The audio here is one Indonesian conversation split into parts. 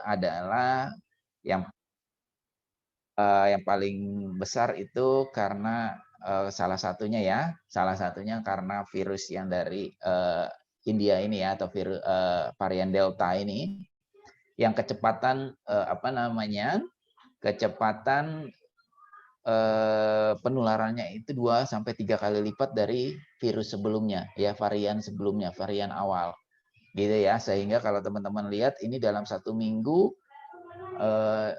adalah yang yang paling besar itu karena, salah satunya karena virus yang dari, India ini ya atau varian Delta ini, yang kecepatan, kecepatan, penularannya itu 2 sampai 3 kali lipat dari virus sebelumnya, ya varian sebelumnya, varian awal, gitu ya. Sehingga kalau teman-teman lihat ini dalam 1 minggu, eee,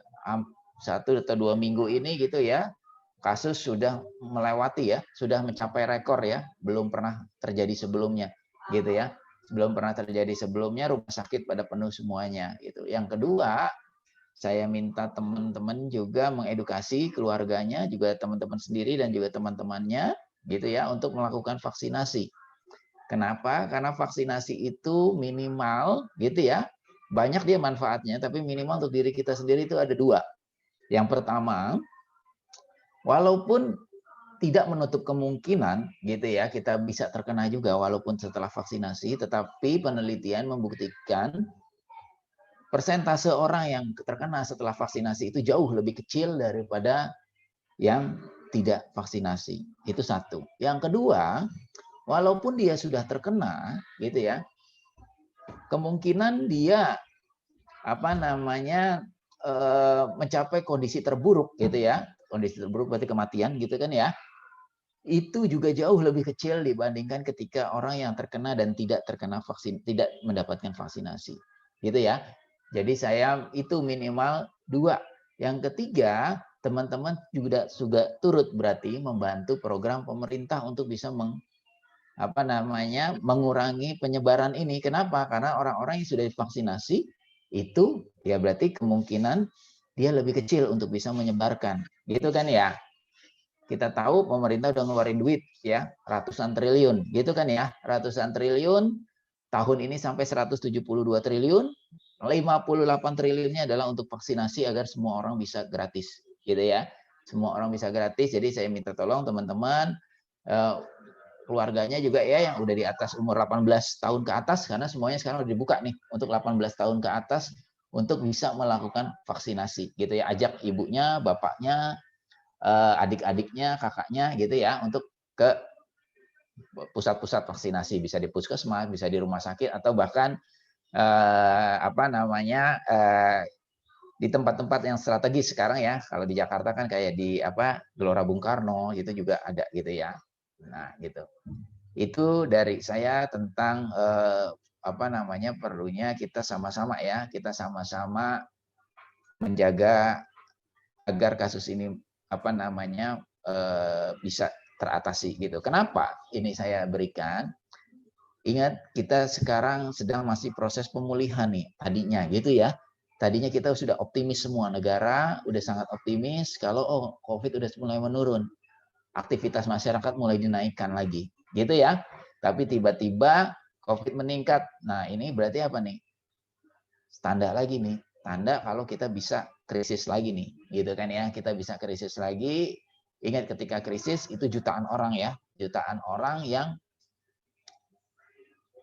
1 atau 2 minggu ini gitu ya, kasus sudah melewati ya, sudah mencapai rekor ya, belum pernah terjadi sebelumnya, gitu ya. Belum pernah terjadi sebelumnya, rumah sakit pada penuh semuanya, gitu. Yang kedua, saya minta teman-teman juga mengedukasi keluarganya, juga teman-teman sendiri dan juga teman-temannya, gitu ya, untuk melakukan vaksinasi. Kenapa? Karena vaksinasi itu minimal, gitu ya, banyak dia manfaatnya, tapi minimal untuk diri kita sendiri itu ada 2. Yang pertama, walaupun tidak menutup kemungkinan gitu ya, kita bisa terkena juga walaupun setelah vaksinasi, tetapi penelitian membuktikan persentase orang yang terkena setelah vaksinasi itu jauh lebih kecil daripada yang tidak vaksinasi. Itu satu. Yang kedua, walaupun dia sudah terkena gitu ya, kemungkinan dia mencapai kondisi terburuk gitu ya. Kondisi terburuk berarti kematian gitu kan ya. Itu juga jauh lebih kecil dibandingkan ketika orang yang terkena dan tidak terkena vaksin, tidak mendapatkan vaksinasi. Gitu ya. Jadi saya itu minimal 2. Yang ketiga, teman-teman juga turut berarti membantu program pemerintah untuk bisa mengurangi penyebaran ini. Kenapa? Karena orang-orang yang sudah divaksinasi itu ya berarti kemungkinan dia lebih kecil untuk bisa menyebarkan. Gitu kan ya? Kita tahu pemerintah udah ngeluarin duit ya, ratusan triliun, gitu kan ya, ratusan triliun, tahun ini sampai 172 triliun, 58 triliunnya adalah untuk vaksinasi agar semua orang bisa gratis, gitu ya. Semua orang bisa gratis, jadi saya minta tolong teman-teman, keluarganya juga ya yang udah di atas umur 18 tahun ke atas, karena semuanya sekarang udah dibuka nih, untuk 18 tahun ke atas, untuk bisa melakukan vaksinasi, gitu ya. Ajak ibunya, bapaknya, adik-adiknya, kakaknya gitu ya, untuk ke pusat-pusat vaksinasi, bisa di puskesmas, bisa di rumah sakit, atau bahkan di tempat-tempat yang strategis sekarang ya. Kalau di Jakarta kan kayak di Gelora Bung Karno gitu juga ada gitu ya. Nah gitu. Itu dari saya tentang perlunya kita sama-sama ya, kita sama-sama menjaga agar kasus ini bisa teratasi gitu. Kenapa ini saya berikan? Ingat kita sekarang sedang masih proses pemulihan nih tadinya gitu ya. Tadinya kita sudah optimis, semua negara udah sangat optimis kalau COVID udah mulai menurun. Aktivitas masyarakat mulai dinaikkan lagi gitu ya. Tapi tiba-tiba COVID meningkat. Nah, ini berarti apa nih? Tanda lagi nih, tanda kalau kita bisa krisis lagi nih, gitu kan ya, kita bisa krisis lagi. Ingat ketika krisis itu jutaan orang ya, jutaan orang yang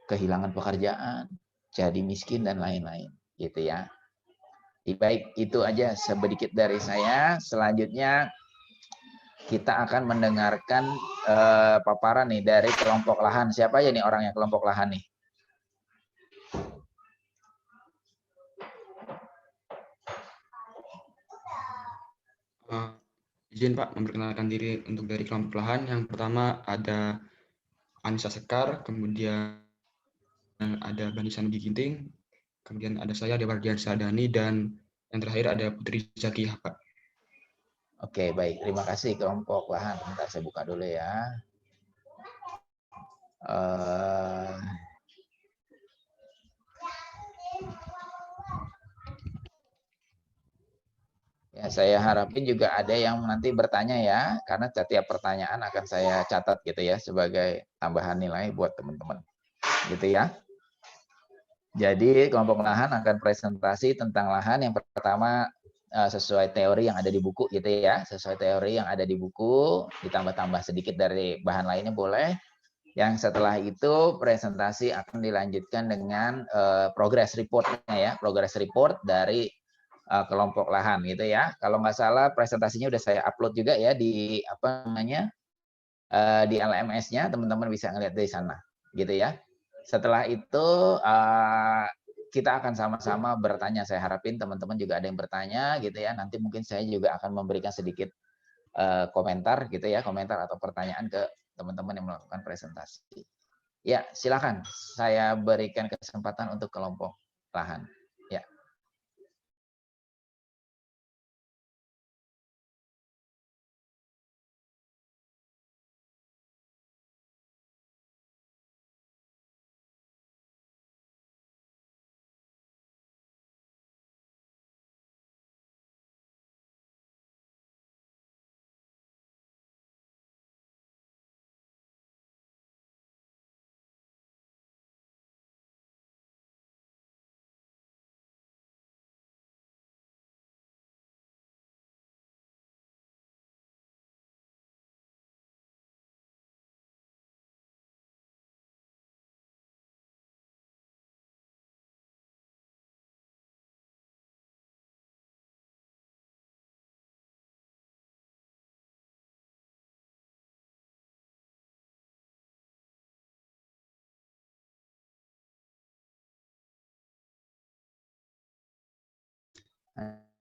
kehilangan pekerjaan, jadi miskin dan lain-lain, gitu ya. Baik, itu aja sedikit dari saya. Selanjutnya kita akan mendengarkan paparan nih dari kelompok lahan. Siapa aja nih orang yang kelompok lahan nih? Izin Pak memperkenalkan diri untuk dari kelompok lahan. Yang pertama ada Anissa Sekar, kemudian ada Bani Sanudi Ginting, kemudian ada saya Dewardian Sadani, dan yang terakhir ada Putri Zakiyah Pak. Oke, baik. Terima kasih kelompok lahan. Bentar saya buka dulu ya. Ya, saya harapin juga ada yang nanti bertanya ya, karena setiap pertanyaan akan saya catat gitu ya, sebagai tambahan nilai buat teman-teman. Gitu ya. Jadi kelompok lahan akan presentasi tentang lahan. Yang pertama sesuai teori yang ada di buku gitu ya, sesuai teori yang ada di buku, ditambah-tambah sedikit dari bahan lainnya boleh. Yang setelah itu presentasi akan dilanjutkan dengan progress report-nya ya, progress report dari kelompok lahan gitu ya. Kalau nggak salah presentasinya udah saya upload juga ya di apa namanya di LMS-nya, teman-teman bisa ngeliat dari sana gitu ya. Setelah itu kita akan sama-sama bertanya. Saya harapin teman-teman juga ada yang bertanya gitu ya. Nanti mungkin saya juga akan memberikan sedikit komentar gitu ya, komentar atau pertanyaan ke teman-teman yang melakukan presentasi. Ya, silakan. Saya berikan kesempatan untuk kelompok lahan. Ya.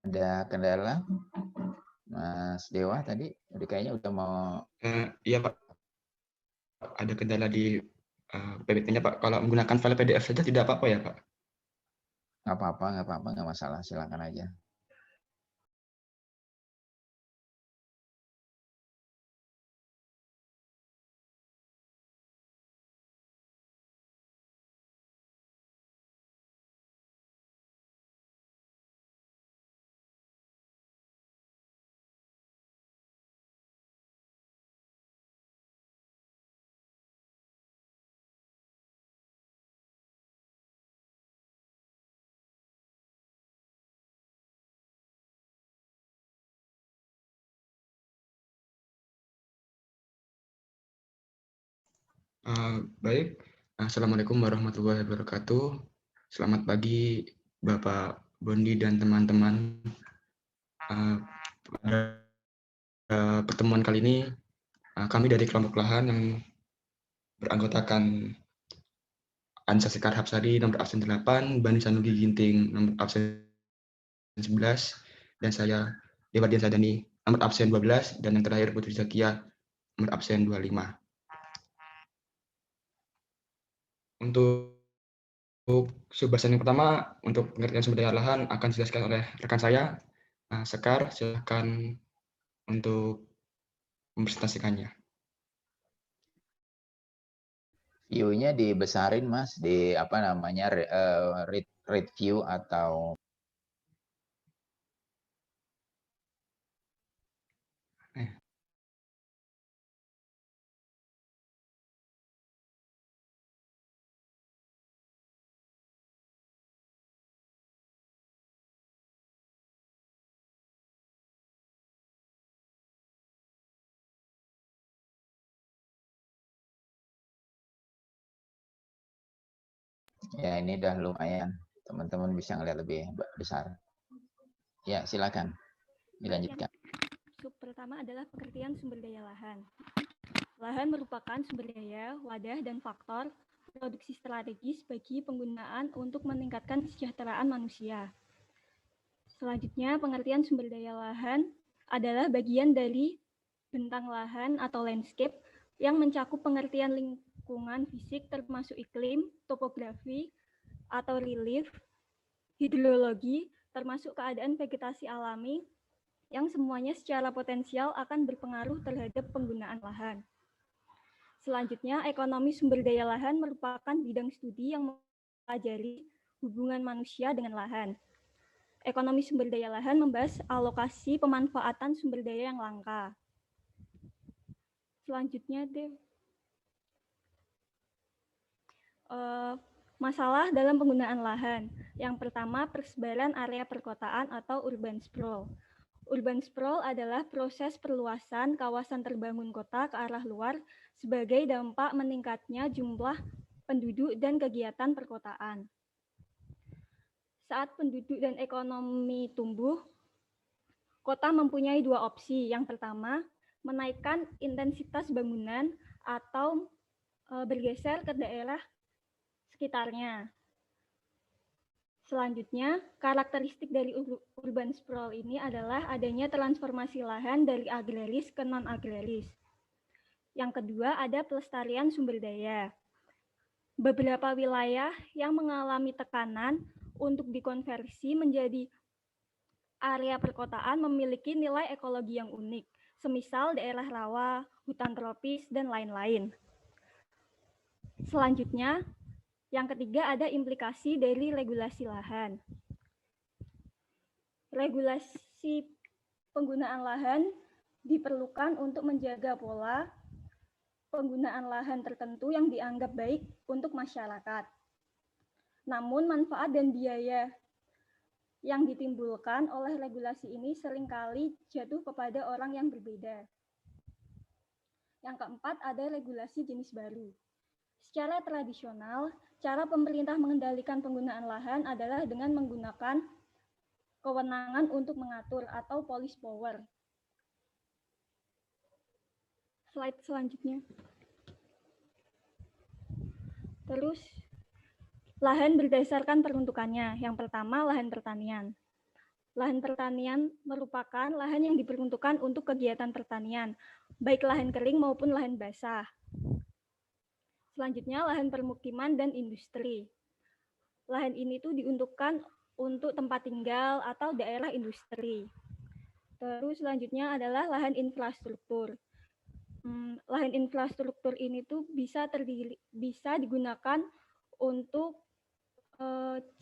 Ada kendala? Mas Dewa tadi kayaknya udah mau. Iya Pak, ada kendala di PPT-nya Pak. Kalau menggunakan file PDF saja tidak apa-apa ya Pak? Nggak apa-apa, nggak masalah. Silakan aja. Baik, Assalamualaikum warahmatullahi wabarakatuh. Selamat pagi Bapak Bondi dan teman-teman. Pada pertemuan kali ini, kami dari kelompok lahan yang beranggotakan Anissa Sekar Hapsari nomor absen 8, Bani Sanugi Ginting nomor absen 11, dan saya Dewardian Sadani nomor absen 12, dan yang terakhir Putri Zakia nomor absen 25. Untuk subbahasan yang pertama, untuk pengertian sumber daya lahan akan dijelaskan oleh rekan saya, Sekar. Silakan untuk mempresentasikannya. View-nya dibesarin Mas di apa namanya read view atau ya ini udah lumayan. Teman-teman bisa ngeliat lebih besar. Ya, silakan dilanjutkan. Sub pertama adalah pengertian sumber daya lahan. Lahan merupakan sumber daya, wadah, dan faktor produksi strategis bagi penggunaan untuk meningkatkan kesejahteraan manusia. Selanjutnya, pengertian sumber daya lahan adalah bagian dari bentang lahan atau landscape yang mencakup pengertian lingkungan fisik termasuk iklim, topografi, atau relief, hidrologi, termasuk keadaan vegetasi alami, yang semuanya secara potensial akan berpengaruh terhadap penggunaan lahan. Selanjutnya, ekonomi sumber daya lahan merupakan bidang studi yang mempelajari hubungan manusia dengan lahan. Ekonomi sumber daya lahan membahas alokasi pemanfaatan sumber daya yang langka. Selanjutnya, masalah dalam penggunaan lahan. Yang pertama, persebaran area perkotaan atau urban sprawl. Urban sprawl adalah proses perluasan kawasan terbangun kota ke arah luar sebagai dampak meningkatnya jumlah penduduk dan kegiatan perkotaan. Saat penduduk dan ekonomi tumbuh, kota mempunyai dua opsi. Yang pertama, menaikkan intensitas bangunan atau bergeser ke daerah sekitarnya. Selanjutnya, karakteristik dari urban sprawl ini adalah adanya transformasi lahan dari agraris ke non-agraris. Yang kedua, ada pelestarian sumber daya. Beberapa wilayah yang mengalami tekanan untuk dikonversi menjadi area perkotaan memiliki nilai ekologi yang unik, semisal daerah rawa, hutan tropis, dan lain-lain. Selanjutnya, yang ketiga ada implikasi dari regulasi lahan. Regulasi penggunaan lahan diperlukan untuk menjaga pola penggunaan lahan tertentu yang dianggap baik untuk masyarakat. Namun manfaat dan biaya yang ditimbulkan oleh regulasi ini seringkali jatuh kepada orang yang berbeda. Yang keempat ada regulasi jenis baru. Secara tradisional, cara pemerintah mengendalikan penggunaan lahan adalah dengan menggunakan kewenangan untuk mengatur atau police power. Slide selanjutnya. Terus, lahan berdasarkan peruntukannya. Yang pertama, lahan pertanian. Lahan pertanian merupakan lahan yang diperuntukkan untuk kegiatan pertanian, baik lahan kering maupun lahan basah. Selanjutnya, lahan permukiman dan industri. Lahan ini tuh diuntukkan untuk tempat tinggal atau daerah industri. Terus selanjutnya adalah lahan infrastruktur. Lahan infrastruktur ini tuh bisa digunakan untuk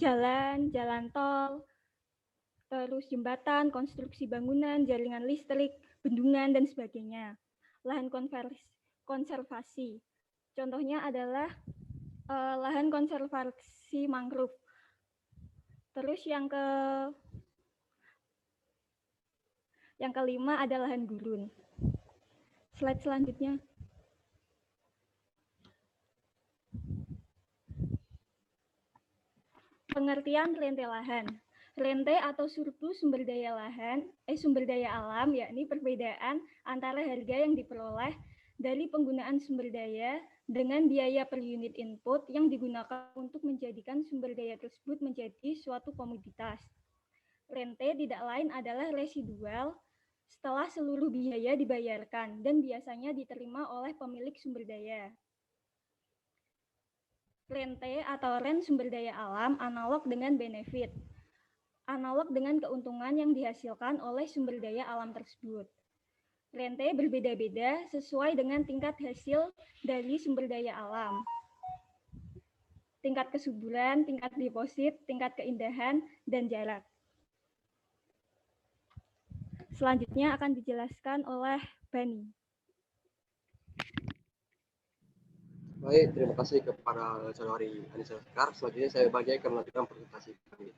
jalan tol, terus jembatan, konstruksi bangunan, jaringan listrik, bendungan, dan sebagainya. Lahan konservasi. Contohnya adalah lahan konservasi mangrove. Terus yang kelima ada lahan gurun. Slide selanjutnya. Pengertian rente lahan. Rente atau surplus sumber daya alam, yakni perbedaan antara harga yang diperoleh dari penggunaan sumber daya dengan biaya per unit input yang digunakan untuk menjadikan sumber daya tersebut menjadi suatu komoditas. Rente tidak lain adalah residual setelah seluruh biaya dibayarkan dan biasanya diterima oleh pemilik sumber daya. Rente atau rent sumber daya alam analog dengan benefit, analog dengan keuntungan yang dihasilkan oleh sumber daya alam tersebut. Rente berbeda-beda sesuai dengan tingkat hasil dari sumber daya alam. Tingkat kesuburan, tingkat deposit, tingkat keindahan, dan jarak. Selanjutnya akan dijelaskan oleh Bani. Baik, terima kasih kepada saudari Anissa Sekar. Selanjutnya saya bagikan melanjutkan presentasi kami.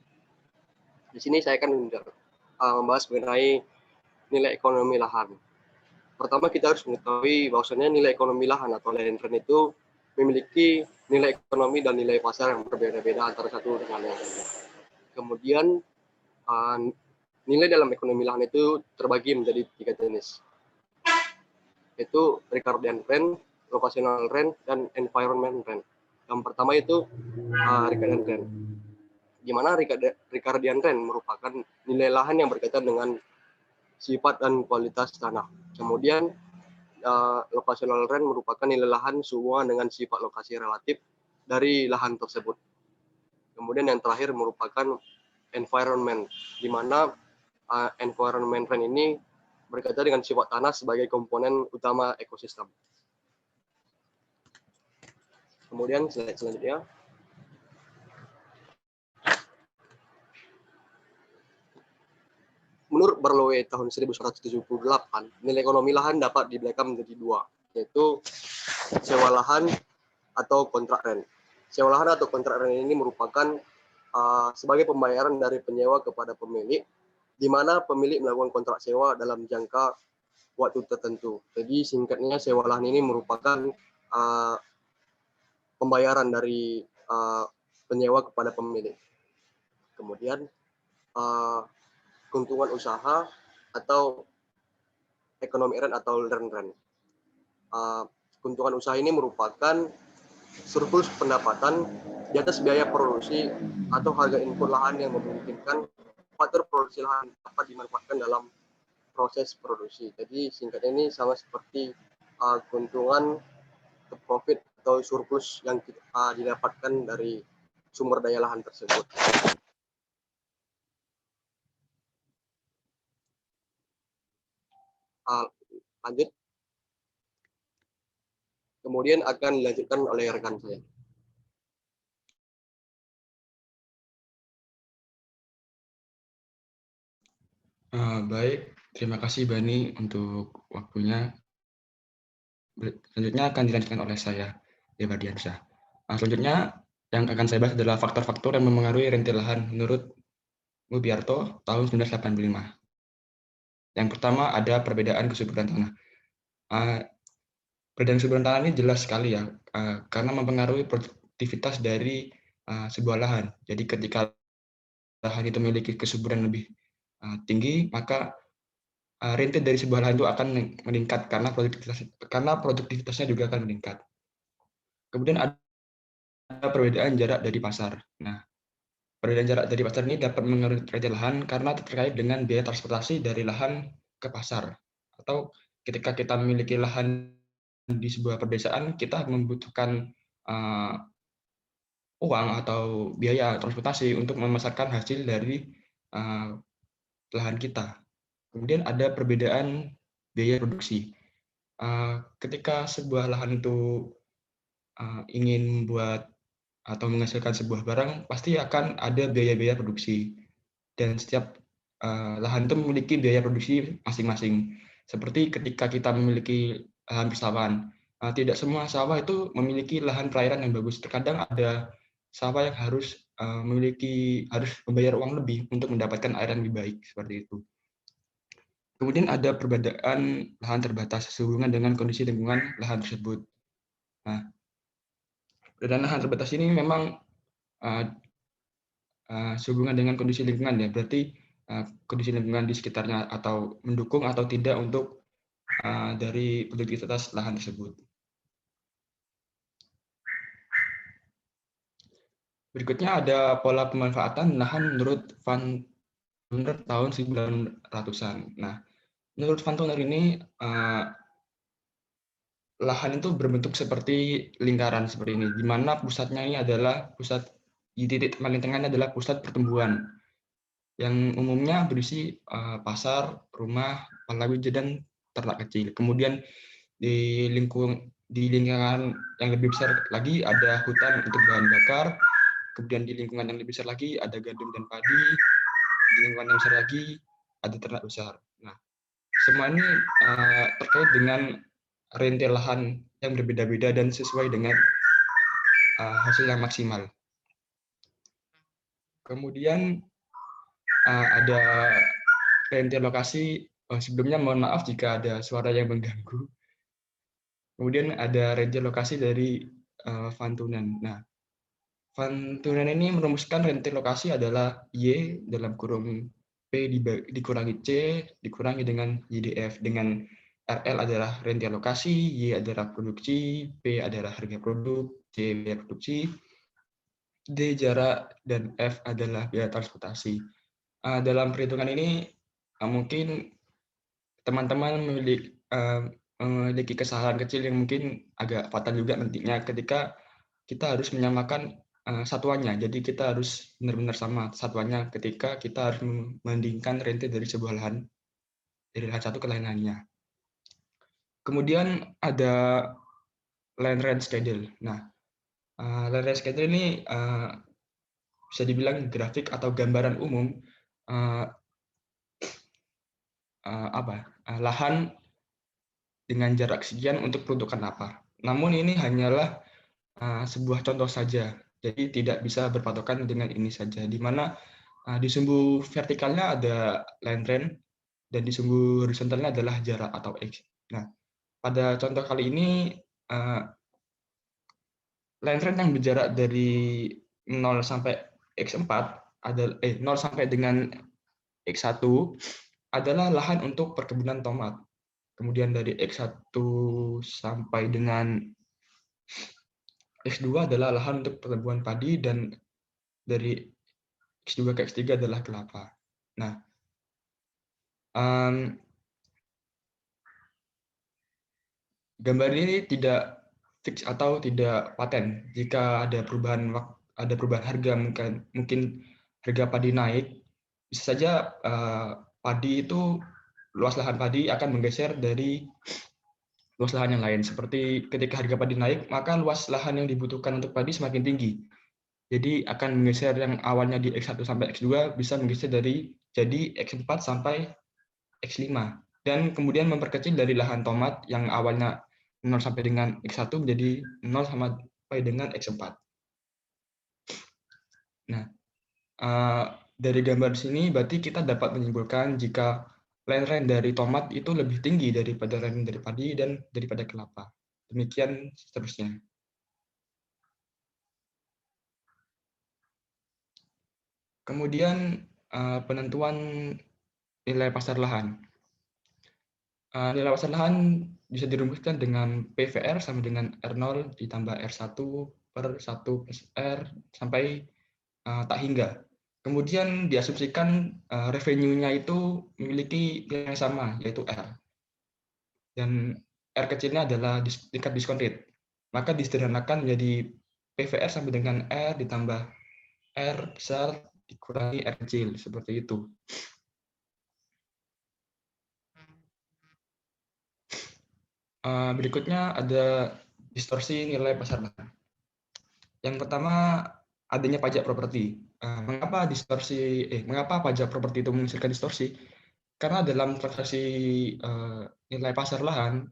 Di sini saya akan membahas mengenai nilai ekonomi lahan. Pertama kita harus mengetahui bahwasannya nilai ekonomi lahan atau land rent itu memiliki nilai ekonomi dan nilai pasar yang berbeda-beda antara satu dengan yang lainnya. Kemudian nilai dalam ekonomi lahan itu terbagi menjadi 3 jenis, yaitu Ricardian rent, locational rent, dan environment rent. Yang pertama itu Ricardian rent, di mana Ricardian rent merupakan nilai lahan yang berkaitan dengan sifat dan kualitas tanah. Kemudian locational rent merupakan nilai lahan sehubungan dengan sifat lokasi relatif dari lahan tersebut. Kemudian yang terakhir merupakan environment, di mana environment rent ini berkaitan dengan sifat tanah sebagai komponen utama ekosistem. Kemudian slide selanjutnya. Menurut Berlowe tahun 1978, nilai ekonomi lahan dapat dibedakan menjadi 2, yaitu sewa lahan atau kontrak rent. Sewa lahan atau kontrak rent ini merupakan sebagai pembayaran dari penyewa kepada pemilik di mana pemilik melakukan kontrak sewa dalam jangka waktu tertentu. Jadi singkatnya sewa lahan ini merupakan pembayaran dari penyewa kepada pemilik. Kemudian keuntungan usaha atau ekonomi rent atau land rent. Keuntungan usaha ini merupakan surplus pendapatan di atas biaya produksi atau harga input lahan yang memungkinkan faktor produksi lahan dapat dimanfaatkan dalam proses produksi. Jadi singkatnya ini sama seperti keuntungan profit atau surplus yang didapatkan dari sumber daya lahan tersebut. Lanjut. Kemudian akan dilanjutkan oleh rekan saya. Baik, terima kasih Bani untuk waktunya. Selanjutnya akan dilanjutkan oleh saya, Dewa Diansyah. Selanjutnya yang akan saya bahas adalah faktor-faktor yang memengaruhi rente lahan menurut Mubiarto tahun 1985. Yang pertama ada perbedaan kesuburan tanah. Perbedaan kesuburan tanah ini jelas sekali ya, karena mempengaruhi produktivitas dari sebuah lahan. Jadi ketika lahan itu memiliki kesuburan lebih tinggi, maka rente dari sebuah lahan itu akan meningkat karena produktivitasnya juga akan meningkat. Kemudian ada perbedaan jarak dari pasar. Nah, perbedaan jarak dari pasar ini dapat mengaruhi rente lahan karena terkait dengan biaya transportasi dari lahan ke pasar. Atau ketika kita memiliki lahan di sebuah pedesaan, kita membutuhkan uang atau biaya transportasi untuk memasarkan hasil dari lahan kita. Kemudian ada perbedaan biaya produksi. Ketika sebuah lahan itu ingin membuat atau menghasilkan sebuah barang, pasti akan ada biaya-biaya produksi. Dan setiap lahan itu memiliki biaya produksi masing-masing. Seperti ketika kita memiliki lahan persawahan, tidak semua sawah itu memiliki lahan perairan yang bagus. Terkadang ada sawah yang harus membayar uang lebih untuk mendapatkan air yang lebih baik, seperti itu. Kemudian ada perbedaan lahan terbatas sehubungan dengan kondisi lingkungan lahan tersebut. Nah, perbedaan lahan terbatas ini memang sehubungan dengan kondisi lingkungan ya, berarti kondisi lingkungan di sekitarnya atau mendukung atau tidak untuk dari produktivitas lahan tersebut. Berikutnya ada pola pemanfaatan lahan menurut Van Tuner tahun 1900-an. Nah, menurut Van Tuner ini lahan itu berbentuk seperti lingkaran seperti ini, di mana pusatnya ini adalah di titik paling tengahnya adalah pusat pertumbuhan yang umumnya berisi pasar, rumah, palawija, dan ternak kecil. Kemudian di lingkungan yang lebih besar lagi ada hutan untuk bahan bakar. Kemudian di lingkungan yang lebih besar lagi ada gandum dan padi. Di lingkungan yang besar lagi ada ternak besar. Nah, semua ini terkait dengan rente lahan yang berbeda-beda dan sesuai dengan hasil yang maksimal. Kemudian ada rente lokasi. Sebelumnya mohon maaf jika ada suara yang mengganggu. Kemudian ada rente lokasi dari Van Tunen. Nah, Van Tunen ini merumuskan rente lokasi adalah Y dalam kurung P dikurangi C dikurangi dengan YDF, dengan RL adalah rente lokasi, Y adalah produksi, P adalah harga produk, C biaya produksi, D jarak, dan F adalah biaya transportasi. Dalam perhitungan ini mungkin teman-teman memiliki kesalahan kecil yang mungkin agak fatal juga nantinya ketika kita harus menyamakan satuannya. Jadi kita harus benar-benar sama satuannya ketika kita harus membandingkan rente dari sebuah lahan dari lahan satu ke lahan lainnya. Kemudian ada land rent schedule. Nah, land rent schedule ini bisa dibilang grafik atau gambaran umum lahan dengan jarak sekian untuk peruntukan apa. Namun ini hanyalah sebuah contoh saja, jadi tidak bisa berpatokan dengan ini saja, di mana Di sumbu vertikalnya ada line rent dan di sumbu horizontalnya adalah jarak atau X. Nah, pada contoh kali ini line rent yang berjarak dari 0 sampai X4 ada 0 sampai dengan X1 adalah lahan untuk perkebunan tomat. Kemudian dari X1 sampai dengan X2 adalah lahan untuk perkebunan padi, dan dari X2 ke X3 adalah kelapa. Nah, gambar ini tidak fix atau tidak paten. Jika ada perubahan harga, mungkin harga padi naik, bisa saja padi itu, luas lahan padi akan menggeser dari luas lahan yang lain. Seperti ketika harga padi naik, maka luas lahan yang dibutuhkan untuk padi semakin tinggi. Jadi akan menggeser yang awalnya di X1 sampai X2 bisa menggeser jadi X4 sampai X5. Dan kemudian memperkecil dari lahan tomat yang awalnya 0 sampai dengan X1 menjadi 0 sampai dengan X4. Nah, dari gambar sini berarti kita dapat menyimpulkan jika line rent dari tomat itu lebih tinggi daripada line rent dari padi dan daripada kelapa. Demikian seterusnya. Kemudian penentuan nilai pasar lahan. Nilai pasar lahan bisa dirumuskan dengan PVR sama dengan R0 ditambah R1 per 1 plus R sampai tak hingga. Kemudian diasumsikan revenue-nya itu memiliki nilai yang sama, yaitu R. Dan R kecilnya adalah tingkat diskon rate. Maka disederhanakan menjadi PVR sama dengan R ditambah R besar dikurangi R kecil, seperti itu. Berikutnya ada distorsi nilai pasar lahan. Yang pertama, adanya pajak properti. Mengapa pajak properti itu menghasilkan distorsi? Karena dalam transaksi nilai pasar lahan,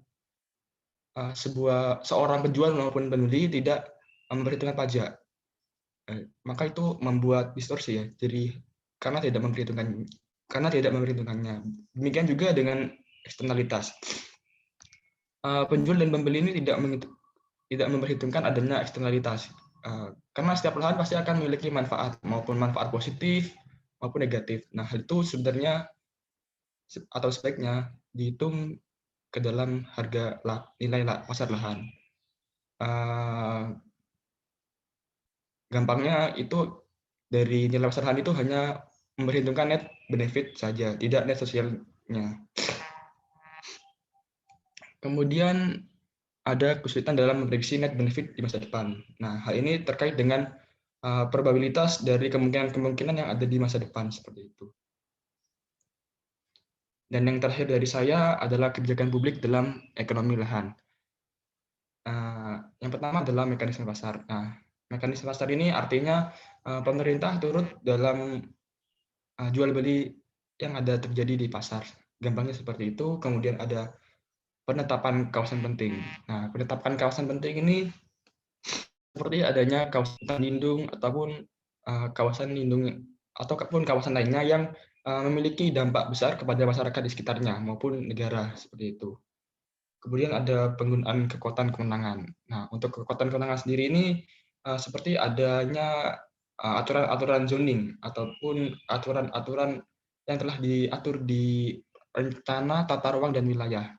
seorang penjual maupun pembeli tidak memperhitungkan pajak. Maka itu membuat distorsi ya. Jadi karena tidak memperhitungkannya. Demikian juga dengan eksternalitas. Penjual dan pembeli ini tidak memperhitungkan adanya eksternalitas. Karena setiap lahan pasti akan memiliki manfaat, maupun manfaat positif maupun negatif. Nah, hal itu sebenarnya atau sebaiknya dihitung ke dalam harga nilai pasar lahan. Gampangnya itu dari nilai pasar lahan itu hanya memperhitungkan net benefit saja, tidak net sosialnya. Kemudian ada kesulitan dalam memprediksi net benefit di masa depan. Nah, hal ini terkait dengan probabilitas dari kemungkinan-kemungkinan yang ada di masa depan, seperti itu. Dan yang terakhir dari saya adalah kebijakan publik dalam ekonomi lahan. Yang pertama adalah mekanisme pasar. Nah, mekanisme pasar ini artinya pemerintah turut dalam jual beli yang ada terjadi di pasar. Gampangnya seperti itu. Kemudian ada penetapan kawasan penting. Nah, penetapan kawasan penting ini seperti adanya kawasan lindung ataupun kawasan lindung ataupun kawasan lainnya yang memiliki dampak besar kepada masyarakat di sekitarnya maupun negara, seperti itu. Kemudian ada penggunaan kekuatan kewenangan. Nah, untuk kekuatan kewenangan sendiri ini seperti adanya aturan-aturan zoning ataupun aturan-aturan yang telah diatur di rencana tata ruang dan wilayah.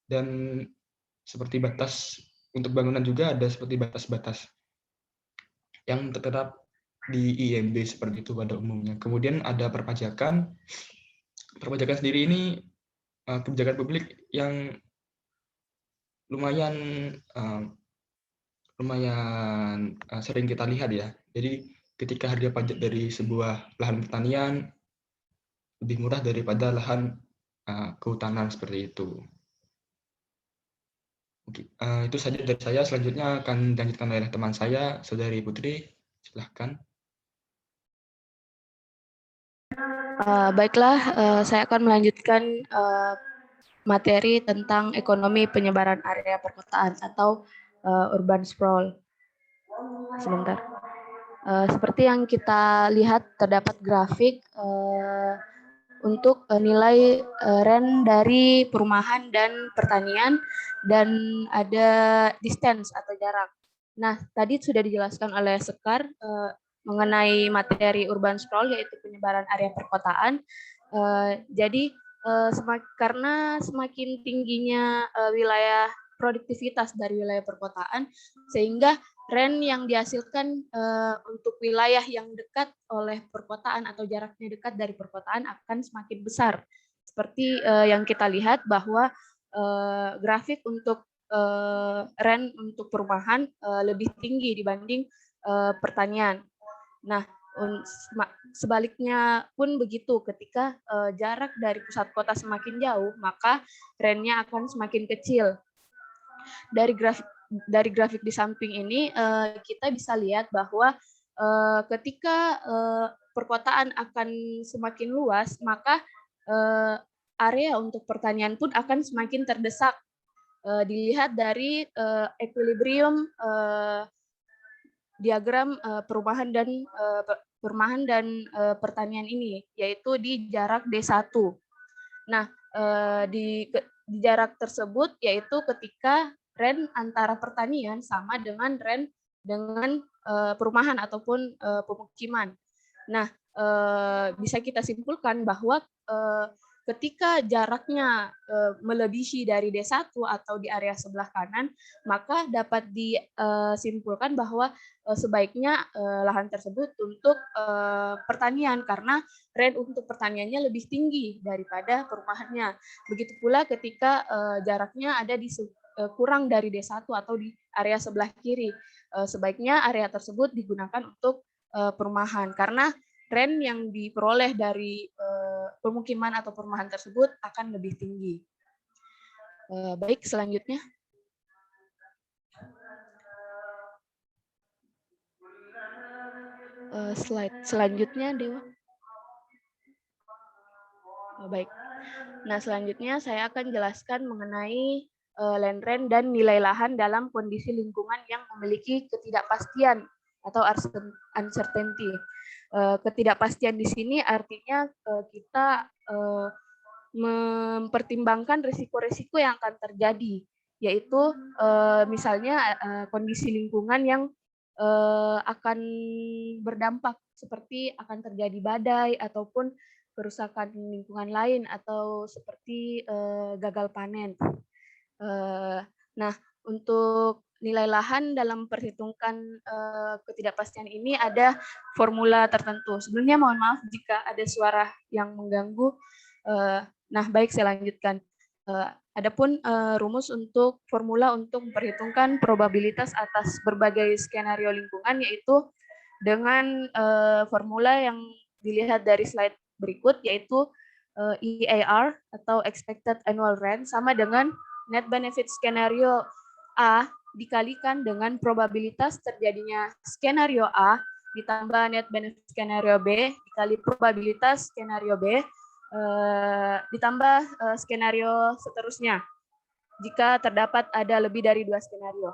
Dan seperti batas untuk bangunan juga ada seperti batas-batas yang tertera di IMB seperti itu pada umumnya. Kemudian ada perpajakan. Perpajakan sendiri ini kebijakan publik yang lumayan sering kita lihat ya. Jadi ketika harga pajak dari sebuah lahan pertanian lebih murah daripada lahan kehutanan, seperti itu. Oke, itu saja dari saya. Selanjutnya akan dilanjutkan oleh teman saya, Saudari Putri. Silahkan. Baiklah, saya akan melanjutkan materi tentang ekonomi penyebaran area perkotaan atau urban sprawl. Sebentar. Seperti yang kita lihat terdapat grafik untuk nilai rent dari perumahan dan pertanian, dan ada distance atau jarak. Nah, tadi sudah dijelaskan oleh Sekar mengenai materi urban sprawl, yaitu penyebaran area perkotaan. Jadi karena semakin tingginya wilayah produktivitas dari wilayah perkotaan, sehingga rent yang dihasilkan untuk wilayah yang dekat oleh perkotaan atau jaraknya dekat dari perkotaan akan semakin besar. Seperti yang kita lihat bahwa grafik untuk rent untuk perumahan lebih tinggi dibanding pertanian. Nah, sebaliknya pun begitu, ketika jarak dari pusat kota semakin jauh, maka rentnya akan semakin kecil. Dari grafik di samping ini kita bisa lihat bahwa ketika perkotaan akan semakin luas, maka area untuk pertanian pun akan semakin terdesak. Dilihat dari equilibrium diagram perumahan dan pertanian ini, yaitu di jarak D1. Nah, di jarak tersebut yaitu ketika rent antara pertanian sama dengan rent dengan perumahan ataupun pemukiman. Nah, bisa kita simpulkan bahwa ketika jaraknya melebihi dari D1 atau di area sebelah kanan, maka dapat disimpulkan bahwa sebaiknya lahan tersebut untuk pertanian, karena rent untuk pertaniannya lebih tinggi daripada perumahannya. Begitu pula ketika jaraknya ada di kurang dari D1 atau di area sebelah kiri, sebaiknya area tersebut digunakan untuk perumahan, karena rent yang diperoleh dari pemukiman atau perumahan tersebut akan lebih tinggi. Baik, selanjutnya. Slide selanjutnya, Dewa. Baik. Nah, selanjutnya saya akan jelaskan mengenai land rent dan nilai lahan dalam kondisi lingkungan yang memiliki ketidakpastian atau uncertainty. Ketidakpastian di sini artinya kita mempertimbangkan risiko-risiko yang akan terjadi, yaitu misalnya kondisi lingkungan yang akan berdampak, seperti akan terjadi badai ataupun kerusakan lingkungan lain, atau seperti gagal panen. Nah, untuk nilai lahan dalam perhitungkan ketidakpastian ini ada formula tertentu. Sebelumnya mohon maaf jika ada suara yang mengganggu. Nah, baik, saya lanjutkan. Adapun rumus untuk formula untuk memperhitungkan probabilitas atas berbagai skenario lingkungan, yaitu dengan formula yang dilihat dari slide berikut, yaitu EAR atau Expected Annual Rent sama dengan net benefit skenario A dikalikan dengan probabilitas terjadinya skenario A ditambah net benefit skenario B dikali probabilitas skenario B ditambah skenario seterusnya jika terdapat ada lebih dari 2 skenario.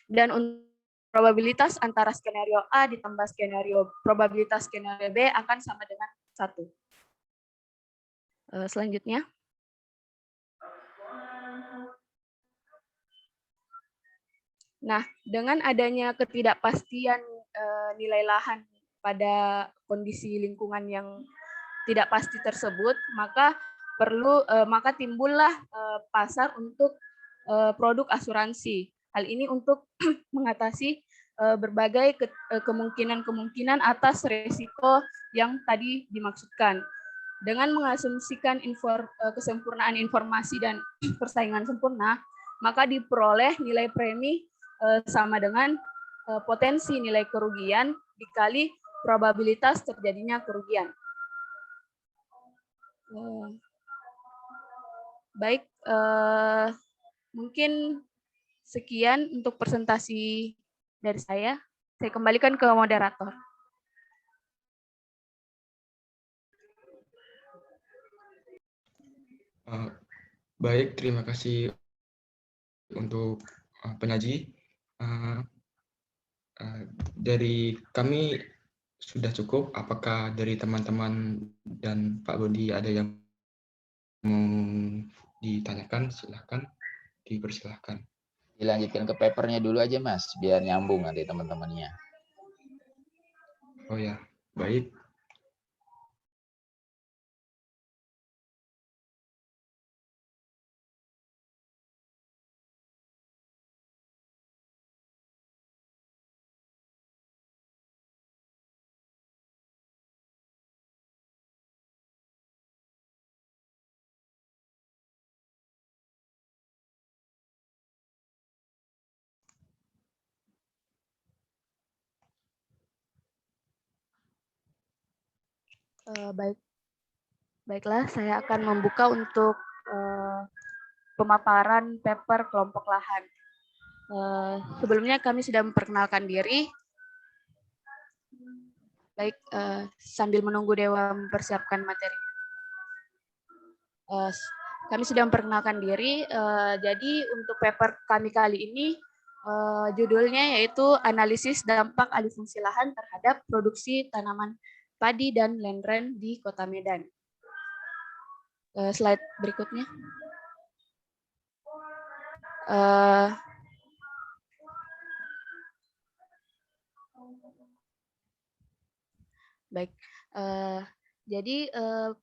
Dan untuk probabilitas antara skenario A ditambah probabilitas skenario B akan sama dengan 1. Selanjutnya. Nah, dengan adanya ketidakpastian nilai lahan pada kondisi lingkungan yang tidak pasti tersebut, maka timbullah pasar untuk produk asuransi. Hal ini untuk mengatasi berbagai kemungkinan-kemungkinan atas risiko yang tadi dimaksudkan. Dengan mengasumsikan kesempurnaan informasi dan persaingan sempurna, maka diperoleh nilai premi sama dengan potensi nilai kerugian dikali probabilitas terjadinya kerugian. Baik, mungkin sekian untuk presentasi dari saya. Saya kembalikan ke moderator. Baik, terima kasih untuk penyaji. Dari kami sudah cukup. Apakah dari teman-teman dan Pak Budi ada yang mau ditanyakan? Silahkan, dipersilahkan. Dilanjutkan ke papernya dulu aja Mas, biar nyambung nanti teman-temannya. Oh ya, baik. Baiklah, saya akan membuka untuk pemaparan paper kelompok lahan. Sebelumnya kami sudah memperkenalkan diri. Baik, sambil menunggu Dewa mempersiapkan materi. Kami sudah memperkenalkan diri. Jadi untuk paper kami kali ini judulnya yaitu analisis dampak alih fungsi lahan terhadap produksi tanaman padi dan landren di Kota Medan. Slide berikutnya. Baik, jadi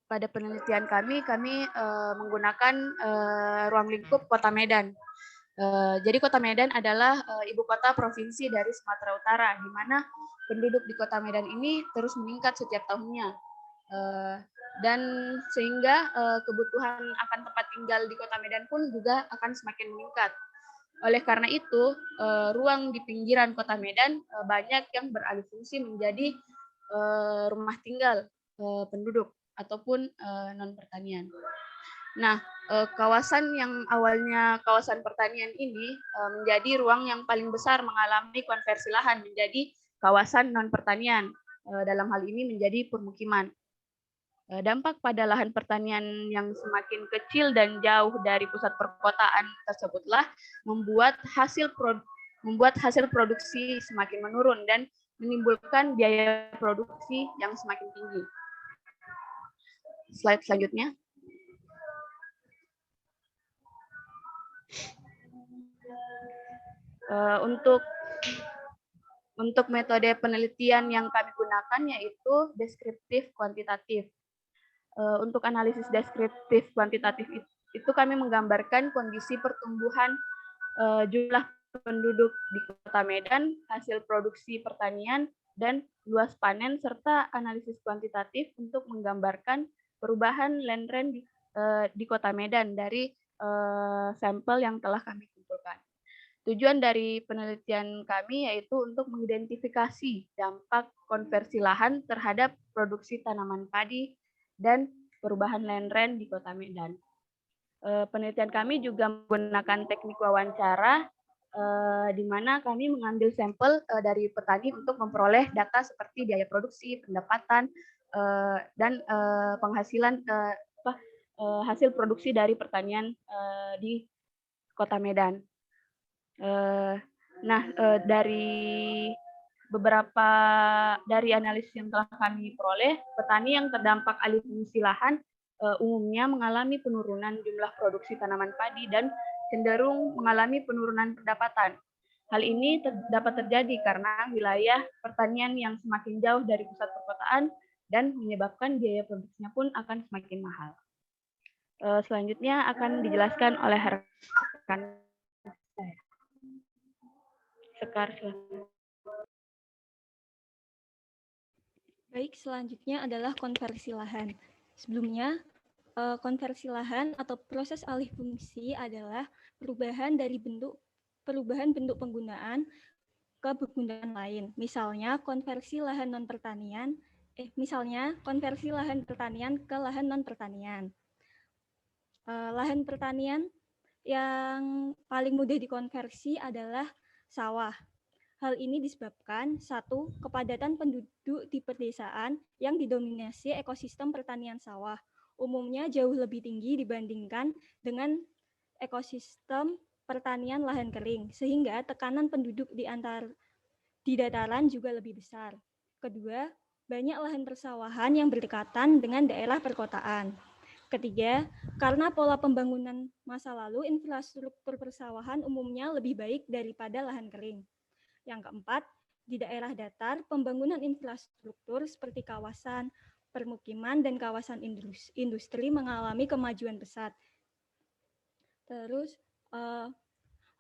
pada penelitian kami menggunakan ruang lingkup Kota Medan. Jadi Kota Medan adalah ibu kota provinsi dari Sumatera Utara, di mana penduduk di Kota Medan ini terus meningkat setiap tahunnya. Dan sehingga kebutuhan akan tempat tinggal di Kota Medan pun juga akan semakin meningkat. Oleh karena itu, ruang di pinggiran Kota Medan banyak yang beralih fungsi menjadi rumah tinggal penduduk ataupun non pertanian. Nah, kawasan yang awalnya kawasan pertanian ini menjadi ruang yang paling besar mengalami konversi lahan menjadi kawasan non pertanian. Dalam hal ini menjadi permukiman. Dampak pada lahan pertanian yang semakin kecil dan jauh dari pusat perkotaan tersebutlah membuat hasil produksi semakin menurun dan menimbulkan biaya produksi yang semakin tinggi. Slide selanjutnya. Untuk metode penelitian yang kami gunakan yaitu deskriptif kuantitatif. Untuk analisis deskriptif kuantitatif itu kami menggambarkan kondisi pertumbuhan jumlah penduduk di Kota Medan, hasil produksi pertanian, dan luas panen, serta analisis kuantitatif untuk menggambarkan perubahan land rent di Kota Medan dari sampel yang telah kami kumpulkan. Tujuan dari penelitian kami yaitu untuk mengidentifikasi dampak konversi lahan terhadap produksi tanaman padi dan perubahan land rent di Kota Medan. Penelitian kami juga menggunakan teknik wawancara, di mana kami mengambil sampel dari petani untuk memperoleh data seperti biaya produksi, pendapatan, dan penghasilan hasil produksi dari pertanian di Kota Medan. Dari analisis yang telah kami peroleh, petani yang terdampak alih fungsi lahan umumnya mengalami penurunan jumlah produksi tanaman padi dan cenderung mengalami penurunan pendapatan. Hal ini dapat terjadi karena wilayah pertanian yang semakin jauh dari pusat perkotaan dan menyebabkan biaya produksinya pun akan semakin mahal. Selanjutnya akan dijelaskan oleh rekan saya. Sekar. Baik, selanjutnya adalah konversi lahan. Sebelumnya, konversi lahan atau proses alih fungsi adalah perubahan bentuk penggunaan ke penggunaan lain. Misalnya konversi lahan non pertanian, konversi lahan pertanian ke lahan non pertanian. Lahan pertanian yang paling mudah dikonversi adalah sawah. Hal ini disebabkan satu, kepadatan penduduk di pedesaan yang didominasi ekosistem pertanian sawah umumnya jauh lebih tinggi dibandingkan dengan ekosistem pertanian lahan kering, sehingga tekanan penduduk di antar di dataran juga lebih besar. Kedua, banyak lahan persawahan yang berdekatan dengan daerah perkotaan. Ketiga, karena pola pembangunan masa lalu, infrastruktur persawahan umumnya lebih baik daripada lahan kering. Yang keempat, di daerah datar, pembangunan infrastruktur seperti kawasan permukiman dan kawasan industri mengalami kemajuan pesat. Terus,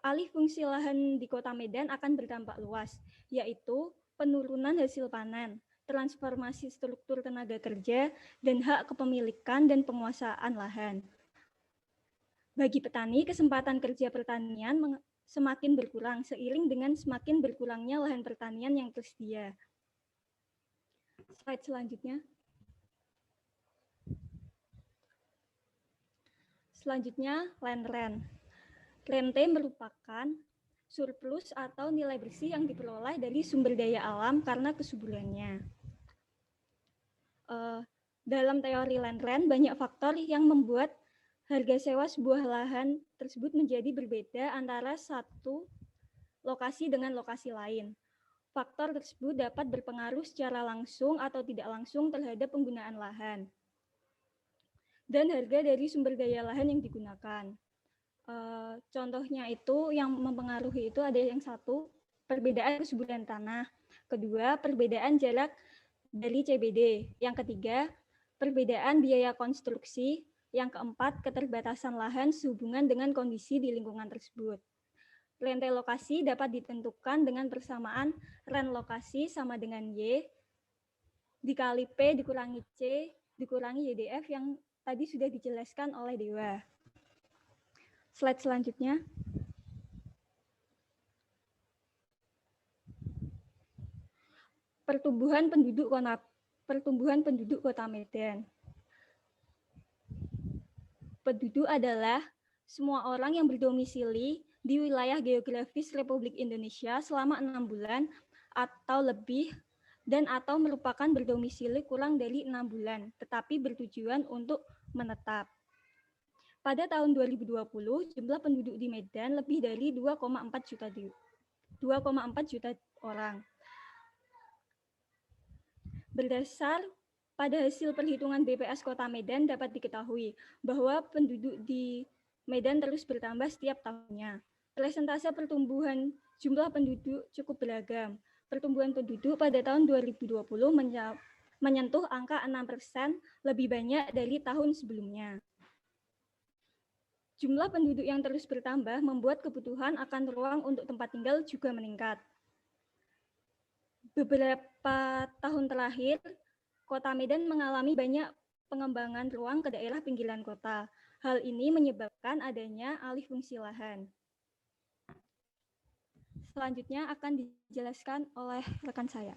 alih fungsi lahan di Kota Medan akan berdampak luas, yaitu penurunan hasil panen, transformasi struktur tenaga kerja, dan hak kepemilikan dan penguasaan lahan. Bagi petani, kesempatan kerja pertanian semakin berkurang seiring dengan semakin berkurangnya lahan pertanian yang tersedia. Slide selanjutnya. Selanjutnya, land rent. Rente merupakan surplus atau nilai bersih yang diperoleh dari sumber daya alam karena kesuburannya. Dalam teori land rent, banyak faktor yang membuat harga sewa sebuah lahan tersebut menjadi berbeda antara satu lokasi dengan lokasi lain. Faktor tersebut dapat berpengaruh secara langsung atau tidak langsung terhadap penggunaan lahan dan harga dari sumber daya lahan yang digunakan. Contohnya itu yang mempengaruhi itu ada yang satu, perbedaan kesuburan tanah. Kedua, perbedaan jarak dari CBD. Yang ketiga, perbedaan biaya konstruksi. Yang keempat, keterbatasan lahan sehubungan dengan kondisi di lingkungan tersebut. Rente lokasi dapat ditentukan dengan persamaan rent lokasi sama dengan Y dikali P dikurangi C dikurangi YDF yang tadi sudah dijelaskan oleh Dewa. Slide selanjutnya. Pertumbuhan penduduk Kota Medan. Penduduk adalah semua orang yang berdomisili di wilayah geografis Republik Indonesia selama 6 bulan atau lebih dan atau merupakan berdomisili kurang dari 6 bulan, tetapi bertujuan untuk menetap. Pada tahun 2020, jumlah penduduk di Medan lebih dari 2,4 juta orang. Berdasar pada hasil perhitungan BPS Kota Medan dapat diketahui bahwa penduduk di Medan terus bertambah setiap tahunnya. Persentase pertumbuhan jumlah penduduk cukup beragam. Pertumbuhan penduduk pada tahun 2020 menyentuh angka 6%, lebih banyak dari tahun sebelumnya. Jumlah penduduk yang terus bertambah membuat kebutuhan akan ruang untuk tempat tinggal juga meningkat. Beberapa tahun terakhir, Kota Medan mengalami banyak pengembangan ruang ke daerah pinggiran kota. Hal ini menyebabkan adanya alih fungsi lahan. Selanjutnya akan dijelaskan oleh rekan saya.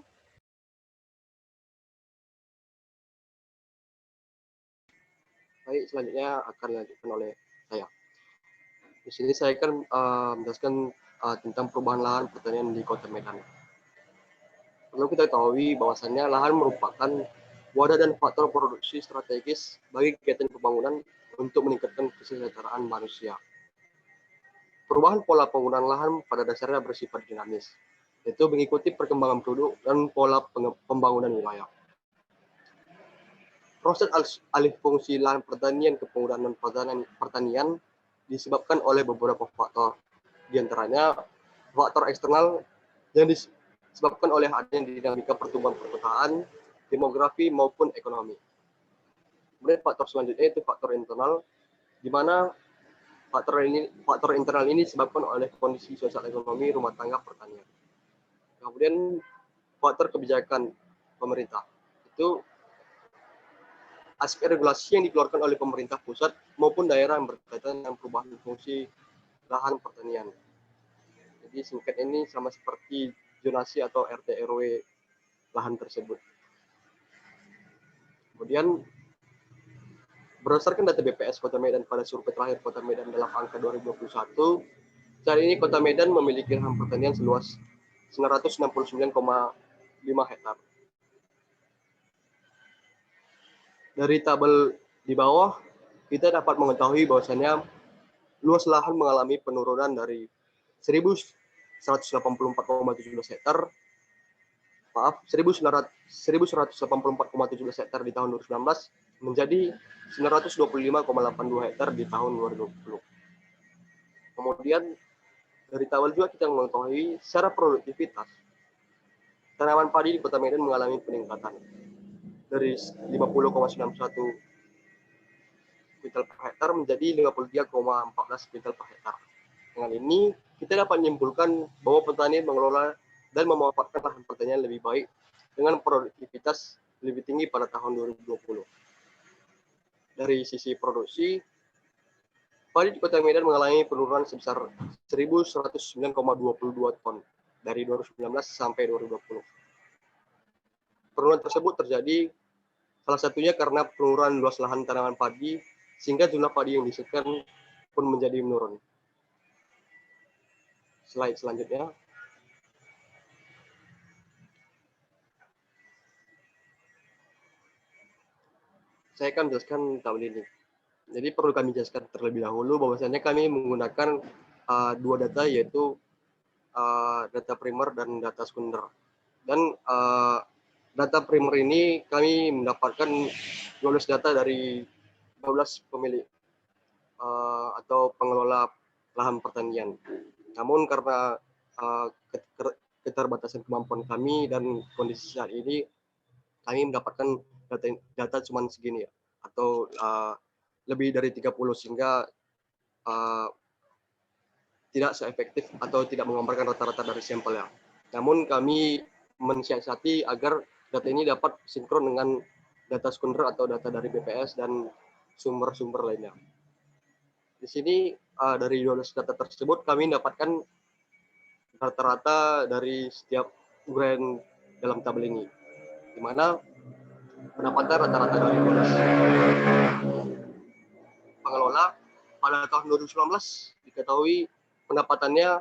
Baik, selanjutnya akan dilanjutkan oleh saya. Di sini saya akan menjelaskan tentang perubahan lahan pertanian di Kota Medan. Perlu kita ketahui bahwasannya lahan merupakan wadah dan faktor produksi strategis bagi kegiatan pembangunan untuk meningkatkan kesejahteraan manusia. Perubahan pola penggunaan lahan pada dasarnya bersifat dinamis, yaitu mengikuti perkembangan penduduk dan pola pembangunan wilayah. Proses alih fungsi lahan pertanian ke penggunaan pertanian disebabkan oleh beberapa faktor, di antaranya faktor eksternal yang disebabkan oleh adanya dinamika pertumbuhan perkotaan, demografi maupun ekonomi. Kemudian faktor selanjutnya itu faktor internal, di mana faktor internal ini disebabkan oleh kondisi sosial ekonomi rumah tangga pertanian. Kemudian faktor kebijakan pemerintah, itu aspek regulasi yang dikeluarkan oleh pemerintah pusat maupun daerah yang berkaitan dengan perubahan fungsi lahan pertanian. Jadi singkat ini sama seperti zonasi atau RT RW lahan tersebut. Kemudian berdasarkan data BPS Kota Medan pada survei terakhir Kota Medan dalam angka 2021, saat ini Kota Medan memiliki lahan pertanian seluas 969,5 hektar. Dari tabel di bawah, kita dapat mengetahui bahwasannya luas lahan mengalami penurunan dari 1.184,17 hektar 1184,17 hektar di tahun 2019 menjadi 925,82 hektar di tahun 2020. Kemudian dari tabel juga kita mengetahui secara produktivitas tanaman padi di Kota Medan mengalami peningkatan dari 50,91 kuintal per hektar menjadi 53,14 kuintal per hektar. Dengan ini kita dapat menyimpulkan bahwa petani mengelola dan memanfaatkan lahan pertanian lebih baik dengan produktivitas lebih tinggi pada tahun 2020. Dari sisi produksi, padi di Kota Medan mengalami penurunan sebesar 1.109,22 ton dari 2019 sampai 2020. Penurunan tersebut terjadi salah satunya karena penurunan luas lahan tanaman padi sehingga jumlah padi yang dihasilkan pun menjadi menurun. Slide selanjutnya. Saya akan menjelaskan tabel ini. Jadi perlu kami jelaskan terlebih dahulu bahwasanya kami menggunakan dua data, yaitu data primer dan data sekunder. Dan data primer ini kami mendapatkan 12 data dari 12 pemilik atau pengelola lahan pertanian. Namun karena keterbatasan kemampuan kami dan kondisi saat ini, kami mendapatkan data cuma segini ya, atau lebih dari 30, sehingga tidak seefektif atau tidak menggambarkan rata-rata dari sampelnya. Namun kami mensiasati agar data ini dapat sinkron dengan data sekunder atau data dari BPS dan sumber-sumber lainnya. Di sini dari 12 data tersebut kami mendapatkan rata-rata dari setiap brand dalam tabel ini, di mana pendapatan rata-rata dari pengelola pada tahun 2019 diketahui pendapatannya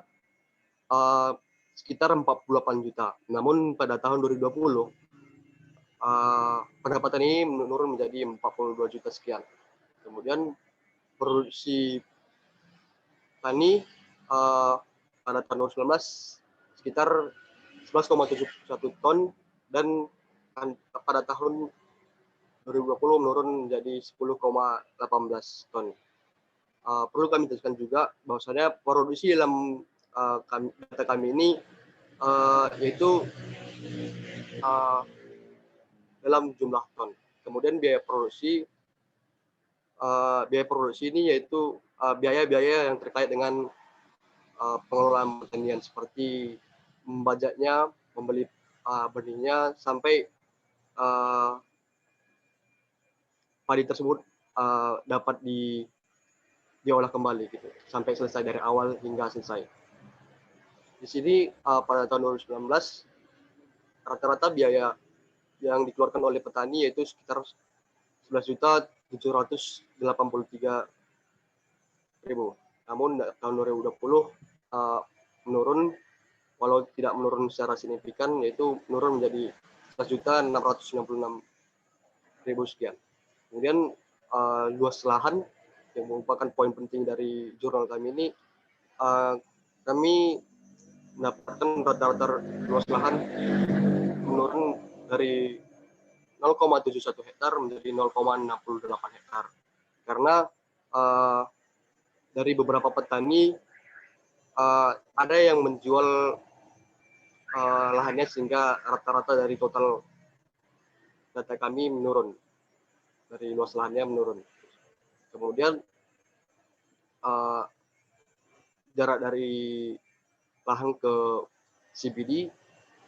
sekitar 48 juta. Namun pada tahun 2020 pendapatan ini menurun menjadi 42 juta sekian. Kemudian produksi tani pada tahun 2019 sekitar 11,71 ton dan pada tahun 2020 menurun menjadi 10,18 ton. Perlu kami jelaskan juga bahwasanya produksi dalam data kami ini yaitu dalam jumlah ton. Kemudian biaya produksi ini yaitu biaya-biaya yang terkait dengan pengelolaan pertanian, seperti membajaknya, membeli benihnya, sampai padi tersebut dapat diolah kembali gitu, sampai selesai dari awal hingga selesai. Di sini pada tahun 2019 rata-rata biaya yang dikeluarkan oleh petani yaitu sekitar 11.783.000. Namun tahun 2020 menurun, walau tidak menurun secara signifikan, yaitu menurun menjadi 11.696.000 sekian. Kemudian luas lahan yang merupakan poin penting dari jurnal kami ini, kami mendapatkan rata-rata luas lahan menurun dari 0,71 hektar menjadi 0,68 hektar. Karena dari beberapa petani ada yang menjual lahannya sehingga rata-rata dari total data kami menurun, dari luas lahannya menurun. Kemudian jarak dari lahan ke CBD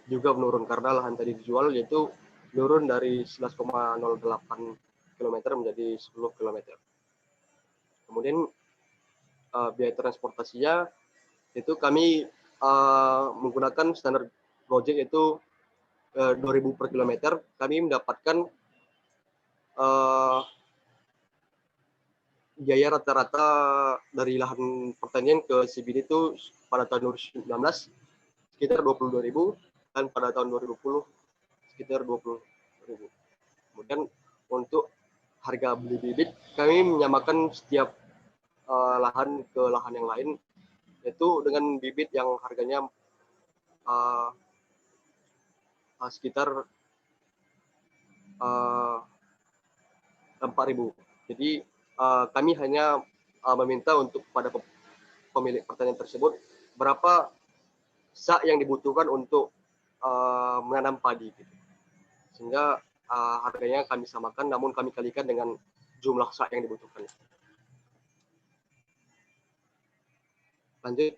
juga menurun karena lahan tadi dijual, yaitu menurun dari 11,08 km menjadi 10 km. Kemudian biaya transportasinya itu kami menggunakan standar Gojek, yaitu 2.000 per kilometer. Kami mendapatkan biaya rata-rata dari lahan pertanian ke CBD itu pada tahun 2019 sekitar 22.000 dan pada tahun 2020 sekitar 20.000. Kemudian untuk harga beli bibit, kami menyamakan setiap lahan ke lahan yang lain, yaitu dengan bibit yang harganya sekitar 4.000. Jadi kami hanya meminta untuk pada pemilik pertanian tersebut berapa sak yang dibutuhkan untuk menanam padi, gitu. Sehingga harganya kami samakan, namun kami kalikan dengan jumlah sak yang dibutuhkan. Lanjut.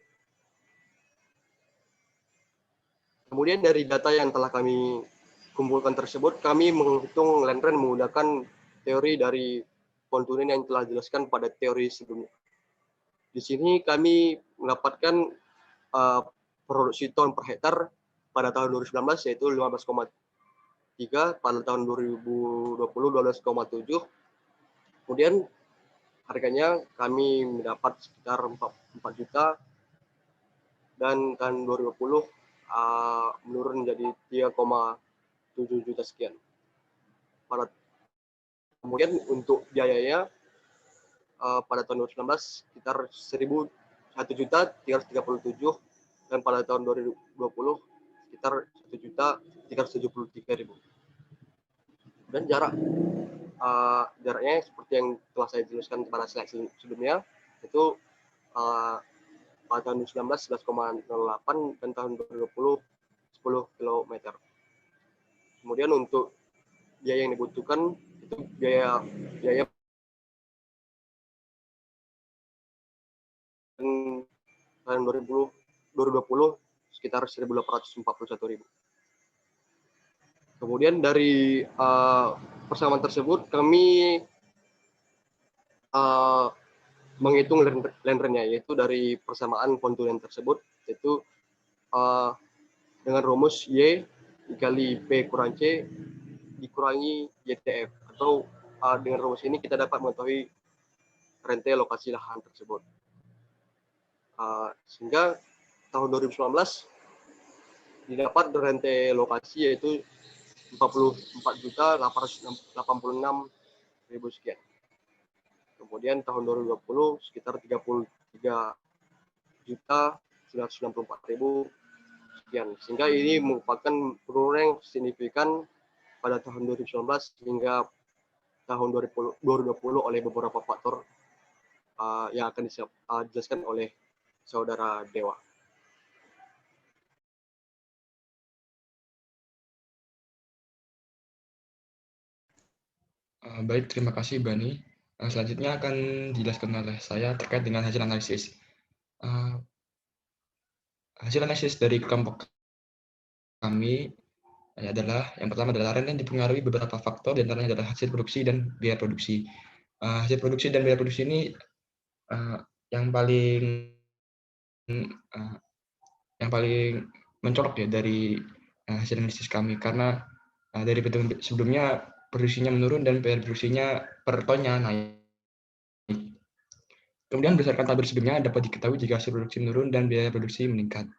Kemudian dari data yang telah kami kumpulkan tersebut, kami menghitung land rent menggunakan teori dari Pontunen yang telah dijelaskan pada teori sebelumnya. Di sini kami mendapatkan produksi ton per hektar pada tahun 2019 yaitu 15,3, pada tahun 2020 12,7. Kemudian harganya kami mendapat sekitar 4 juta, dan tahun 2020 menurun menjadi 3,7 juta sekian. Kemudian untuk biayanya pada tahun 2019 sekitar 1.337, dan pada tahun 2020 sekitar 1.373.000. Dan jaraknya seperti yang telah saya jelaskan pada slide sebelumnya, itu pada tahun 2019 11,08 dan tahun 2020 10 km. Kemudian untuk biaya yang dibutuhkan itu biaya tahun 2020 sekitar 1.841.000. Kemudian dari persamaan tersebut kami menghitung land rent-nya, yaitu dari persamaan Pontunen tersebut, yaitu dengan rumus Y dikali P kurang C dikurangi YTF, atau dengan rumus ini kita dapat mengetahui rente lokasi lahan tersebut. Sehingga tahun 2019 didapat rente lokasi yaitu 44.886.000 sekian. Kemudian tahun 2020 sekitar 33.964.000 sekian. Sehingga ini merupakan penurunan yang signifikan pada tahun 2019 hingga tahun 2020 oleh beberapa faktor yang akan dijelaskan oleh Saudara Dewa. Baik, terima kasih Bani. Selanjutnya akan dijelaskan oleh saya terkait dengan hasil analisis. Hasil analisis dari kelompok kami adalah, yang pertama adalah rente yang dipengaruhi beberapa faktor, di antaranya adalah hasil produksi dan biaya produksi. Hasil produksi dan biaya produksi ini yang paling mencolok ya dari hasil analisis kami, karena dari perhitungan sebelumnya produksinya menurun dan biaya produksinya per tonnya naik. Kemudian berdasarkan tabel sebelumnya dapat diketahui jika hasil produksi menurun dan biaya produksi meningkat,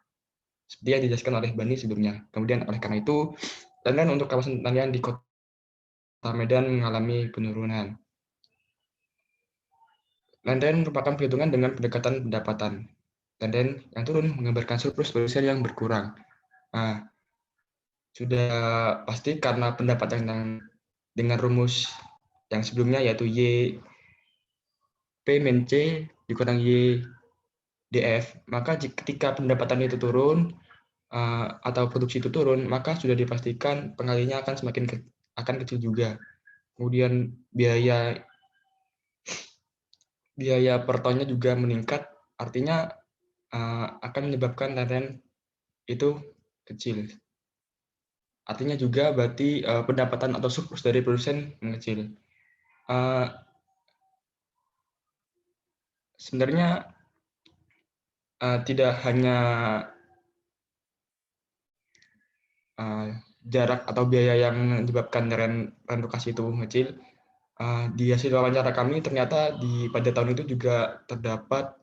seperti yang dijelaskan oleh Bani sebelumnya. Kemudian oleh karena itu, land untuk kawasan pertanian di Kota Medan mengalami penurunan. Land merupakan perhitungan dengan pendekatan pendapatan. Land yang turun menggambarkan surplus produsen yang berkurang. Sudah pasti karena pendapatan yang dengan rumus yang sebelumnya, yaitu Y P min C dikurang Y DF, maka ketika pendapatan itu turun atau produksi itu turun, maka sudah dipastikan pengalinya akan semakin kecil juga. Kemudian biaya per tonnya juga meningkat, artinya akan menyebabkan land itu kecil. Artinya juga berarti pendapatan atau surplus dari produsen mengecil. Sebenarnya tidak hanya jarak atau biaya yang menyebabkan relokasi itu kecil. Di hasil wawancara kami ternyata pada tahun itu juga terdapat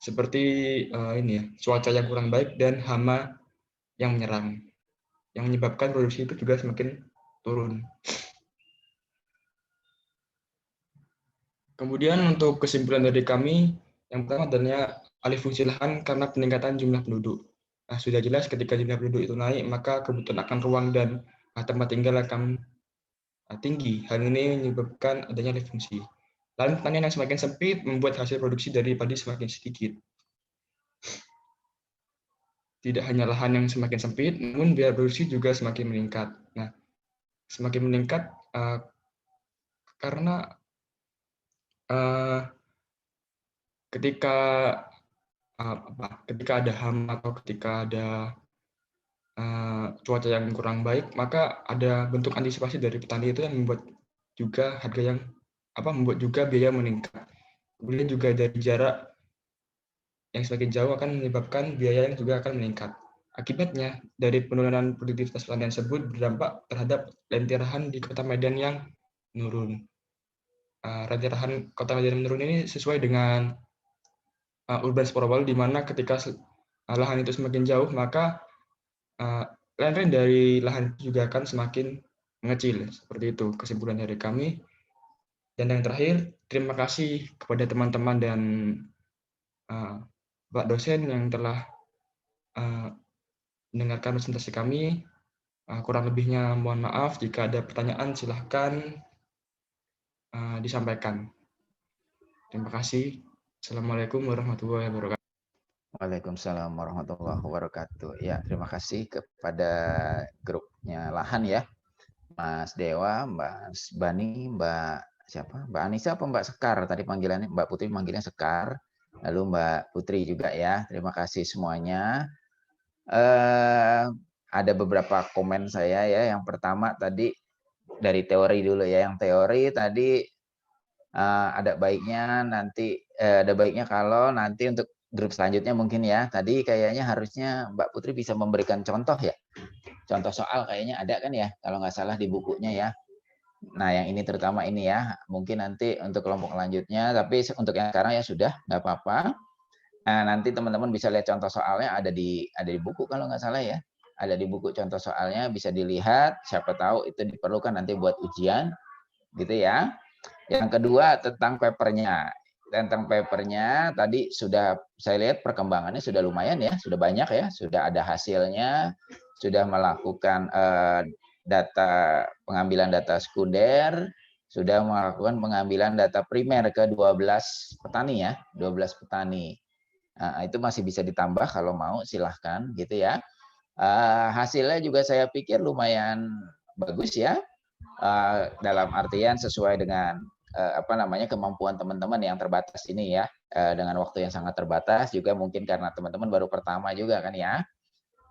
seperti ini ya, cuaca yang kurang baik dan hama yang menyerang, yang menyebabkan produksi itu juga semakin turun. Kemudian untuk kesimpulan dari kami, yang pertama adalah alih fungsi lahan karena peningkatan jumlah penduduk. sudah jelas ketika jumlah penduduk itu naik, maka kebutuhan akan ruang dan tempat tinggal akan tinggi. Hal ini menyebabkan adanya alih fungsi. Lahan pertanian yang semakin sempit membuat hasil produksi dari padi semakin sedikit. Tidak hanya lahan yang semakin sempit, namun biaya produksi juga semakin meningkat. Nah, semakin meningkat karena ketika ada hama atau ketika ada cuaca yang kurang baik, maka ada bentuk antisipasi dari petani itu yang membuat juga harga yang membuat juga biaya meningkat. Kemudian juga dari jarak yang semakin jauh akan menyebabkan biaya yang juga akan meningkat. Akibatnya, dari penurunan produktivitas pertanian tersebut berdampak terhadap lenterahan di Kota Medan yang menurun. Lenterahan Kota Medan menurun ini sesuai dengan urban sprawl bubble, di mana ketika lahan itu semakin jauh, maka lenteren dari lahan itu juga akan semakin mengecil. Seperti itu kesimpulan dari kami. Dan yang terakhir, terima kasih kepada teman-teman dan Pak dosen yang telah mendengarkan presentasi kami. Kurang lebihnya mohon maaf. Jika ada pertanyaan silahkan disampaikan. Terima kasih. Assalamualaikum warahmatullahi wabarakatuh. Waalaikumsalam warahmatullahi wabarakatuh. Ya, terima kasih kepada grupnya Lahan ya. Mas Dewa, Mbak Bani, Mbak siapa? Mbak Anissa apa Mbak Sekar? Tadi panggilannya Mbak Putri manggilnya Sekar. Lalu Mbak Putri juga ya. Terima kasih semuanya. Ada beberapa komen saya ya. Yang pertama tadi dari teori dulu ya. Yang teori tadi ada baiknya kalau nanti untuk grup selanjutnya mungkin ya. Tadi kayaknya harusnya Mbak Putri bisa memberikan contoh ya. Contoh soal kayaknya ada kan ya, kalau nggak salah di bukunya ya. Nah, yang ini terutama ini ya, mungkin nanti untuk kelompok lanjutnya, tapi untuk yang sekarang ya sudah, nggak apa-apa. Nah, nanti teman-teman bisa lihat contoh soalnya ada di buku kalau nggak salah ya. Ada di buku contoh soalnya, bisa dilihat, siapa tahu itu diperlukan nanti buat ujian, gitu ya. Yang kedua tentang papernya. Tentang papernya tadi sudah saya lihat perkembangannya sudah lumayan ya, sudah banyak ya, sudah ada hasilnya, sudah melakukan pengambilan data sekunder, sudah melakukan pengambilan data primer ke 12 petani ya, 12 petani. Nah, itu masih bisa ditambah kalau mau silahkan gitu ya. Hasilnya juga saya pikir lumayan bagus ya, dalam artian sesuai dengan kemampuan teman-teman yang terbatas ini ya, dengan waktu yang sangat terbatas juga mungkin karena teman-teman baru pertama juga kan ya.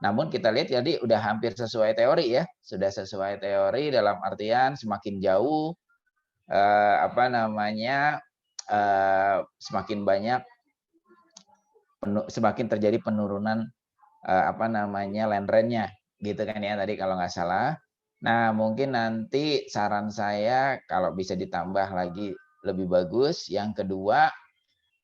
Namun kita lihat jadi udah hampir sesuai teori ya, sudah sesuai teori dalam artian semakin jauh semakin banyak semakin terjadi penurunan land rent-nya gitu kan ya tadi kalau nggak salah. Nah, mungkin nanti saran saya kalau bisa ditambah lagi lebih bagus. Yang kedua,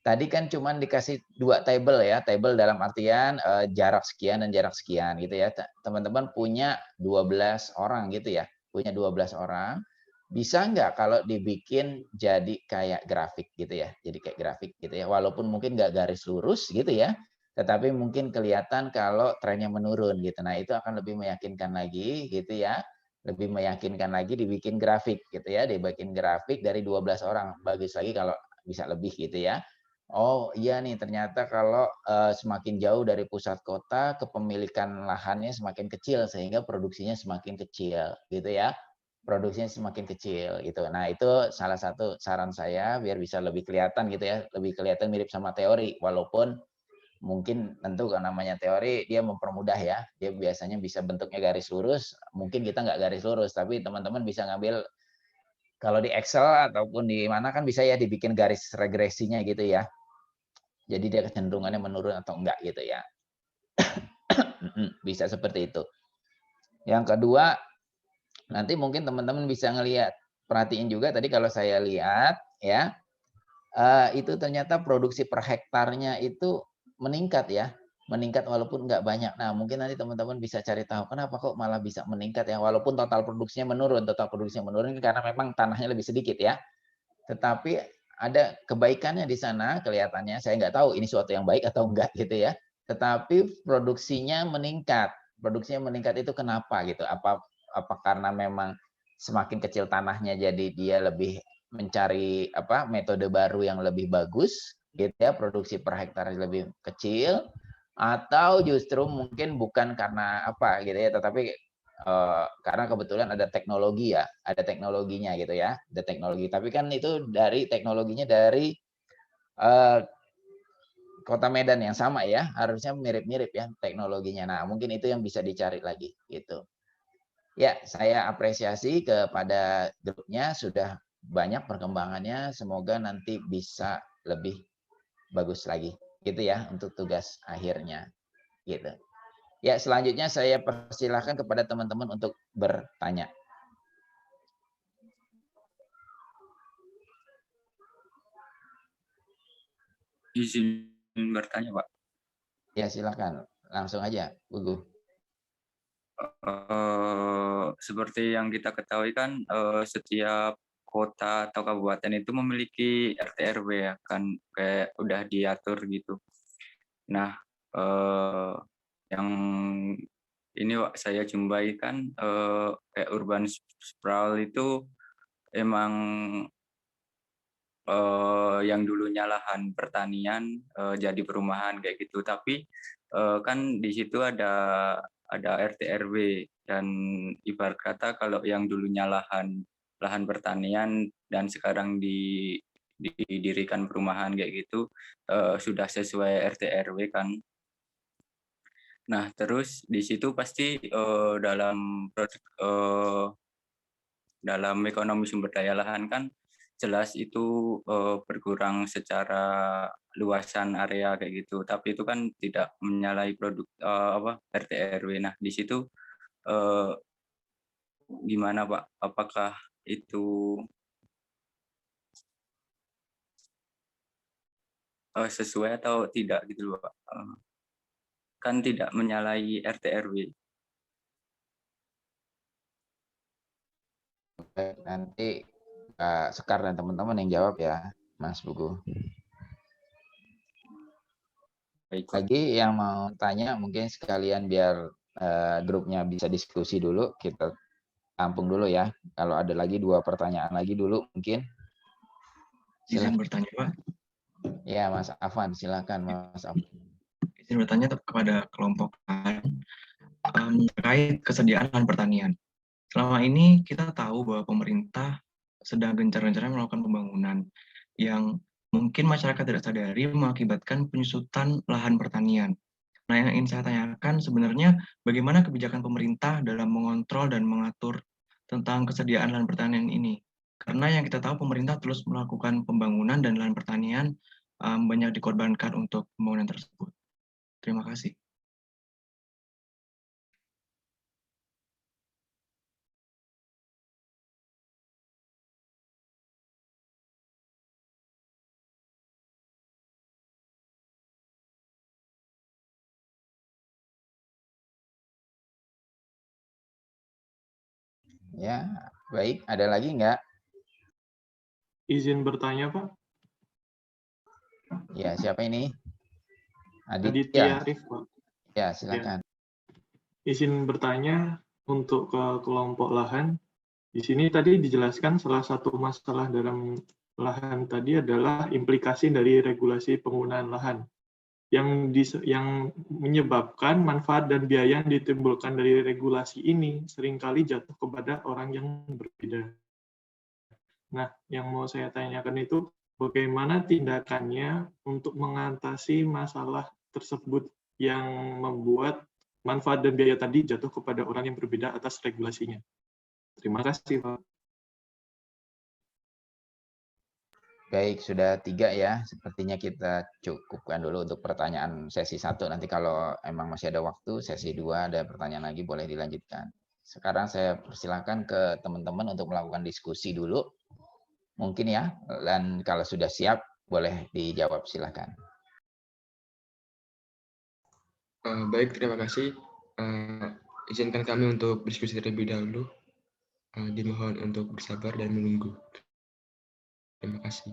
tadi kan cuma dikasih 2 table ya, table dalam artian jarak sekian dan jarak sekian gitu ya. Teman-teman punya 12 orang gitu ya, punya 12 orang. Bisa nggak kalau dibikin jadi kayak grafik gitu ya, jadi kayak grafik gitu ya, walaupun mungkin nggak garis lurus gitu ya, tetapi mungkin kelihatan kalau trennya menurun gitu. Nah, itu akan lebih meyakinkan lagi gitu ya. Lebih meyakinkan lagi dibikin grafik gitu ya, dibikin grafik dari 12 orang. Bagus lagi kalau bisa lebih gitu ya. Oh iya nih, ternyata kalau semakin jauh dari pusat kota, kepemilikan lahannya semakin kecil sehingga produksinya semakin kecil gitu ya. Produksinya semakin kecil gitu. Nah, itu salah satu saran saya biar bisa lebih kelihatan gitu ya, lebih kelihatan mirip sama teori walaupun mungkin tentu kalau namanya teori dia mempermudah ya, dia biasanya bisa bentuknya garis lurus, mungkin kita nggak garis lurus, tapi teman-teman bisa ngambil kalau di Excel ataupun di mana kan bisa ya dibikin garis regresinya gitu ya, jadi dia kecenderungannya menurun atau enggak gitu ya. Bisa seperti itu. Yang kedua, nanti mungkin teman-teman bisa ngelihat, perhatiin juga tadi kalau saya lihat ya, itu ternyata produksi per hektarnya itu meningkat ya, meningkat walaupun nggak banyak. Nah, mungkin nanti teman-teman bisa cari tahu kenapa kok malah bisa meningkat ya, walaupun total produksinya menurun karena memang tanahnya lebih sedikit ya. Tetapi ada kebaikannya di sana kelihatannya. Saya nggak tahu ini suatu yang baik atau enggak gitu ya. tetapi produksinya meningkat. Produksinya meningkat itu kenapa gitu? Apa karena memang semakin kecil tanahnya jadi dia lebih mencari metode baru yang lebih bagus gitu ya, produksi per hektar lebih kecil, atau justru mungkin bukan karena apa gitu ya, tetapi karena kebetulan ada teknologi ya, ada teknologinya gitu ya, ada teknologi. Tapi kan itu dari teknologinya dari Kota Medan yang sama ya, harusnya mirip-mirip ya teknologinya. Nah, mungkin itu yang bisa dicari lagi gitu. Ya, saya apresiasi kepada grupnya, sudah banyak perkembangannya, semoga nanti bisa lebih bagus lagi gitu ya untuk tugas akhirnya gitu. Ya, selanjutnya saya persilahkan kepada teman-teman untuk bertanya. Izin bertanya, Pak. Ya, silakan. Langsung aja, Gugu. Seperti yang kita ketahui kan setiap kota atau kabupaten itu memiliki RT RW ya kan, kayak udah diatur gitu. Nah, yang ini Pak, saya jumpai kan kayak urban sprawl itu emang yang dulunya lahan pertanian jadi perumahan kayak gitu. Tapi kan di situ ada RT RW, dan ibarat kata kalau yang dulunya lahan pertanian dan sekarang didirikan perumahan kayak gitu sudah sesuai RT RW kan. Nah, terus di situ pasti dalam ekonomi sumber daya lahan kan jelas itu berkurang secara luasan area kayak gitu. Tapi itu kan tidak menyalahi produk RT RW. Nah, di situ gimana Pak? Apakah itu sesuai atau tidak gitu loh Pak? Kan tidak menyalahi RT RW. Nanti Kak Sekar dan teman-teman yang jawab ya, Mas Bugu. Baik, Pak. Lagi yang mau tanya mungkin sekalian biar grupnya bisa diskusi dulu, kita tampung dulu ya. Kalau ada lagi 2 pertanyaan lagi dulu mungkin. Izin bertanya, Pak. Ya, Mas Afan, silakan Mas Afan. Izin bertanya kepada kelompok lahan terkait kesediaan lahan pertanian. Selama ini kita tahu bahwa pemerintah sedang gencar-gencarnya melakukan pembangunan yang mungkin masyarakat tidak sadari mengakibatkan penyusutan lahan pertanian. Nah, yang ingin saya tanyakan sebenarnya bagaimana kebijakan pemerintah dalam mengontrol dan mengatur tentang kesediaan lahan pertanian ini? Karena yang kita tahu pemerintah terus melakukan pembangunan dan lahan pertanian banyak dikorbankan untuk pembangunan tersebut. Terima kasih. Ya, baik. Ada lagi enggak? Izin bertanya, Pak. Ya, siapa ini? Aditya Arif, Pak. Ya, silakan. Izin bertanya untuk ke kelompok lahan. Di sini tadi dijelaskan salah satu masalah dalam lahan tadi adalah implikasi dari regulasi penggunaan lahan yang menyebabkan manfaat dan biaya yang ditimbulkan dari regulasi ini seringkali jatuh kepada orang yang berbeda. Nah, yang mau saya tanyakan itu bagaimana tindakannya untuk mengatasi masalah tersebut yang membuat manfaat dan biaya tadi jatuh kepada orang yang berbeda atas regulasinya. Terima kasih, Pak. Baik, sudah 3 ya. Sepertinya kita cukupkan dulu untuk pertanyaan sesi 1. Nanti kalau emang masih ada waktu, sesi 2 ada pertanyaan lagi boleh dilanjutkan. Sekarang saya persilahkan ke teman-teman untuk melakukan diskusi dulu. Mungkin ya, dan kalau sudah siap, boleh dijawab, silakan. Baik, terima kasih. Izinkan kami untuk diskusi terlebih dahulu. Dimohon untuk bersabar dan menunggu. Terima kasih.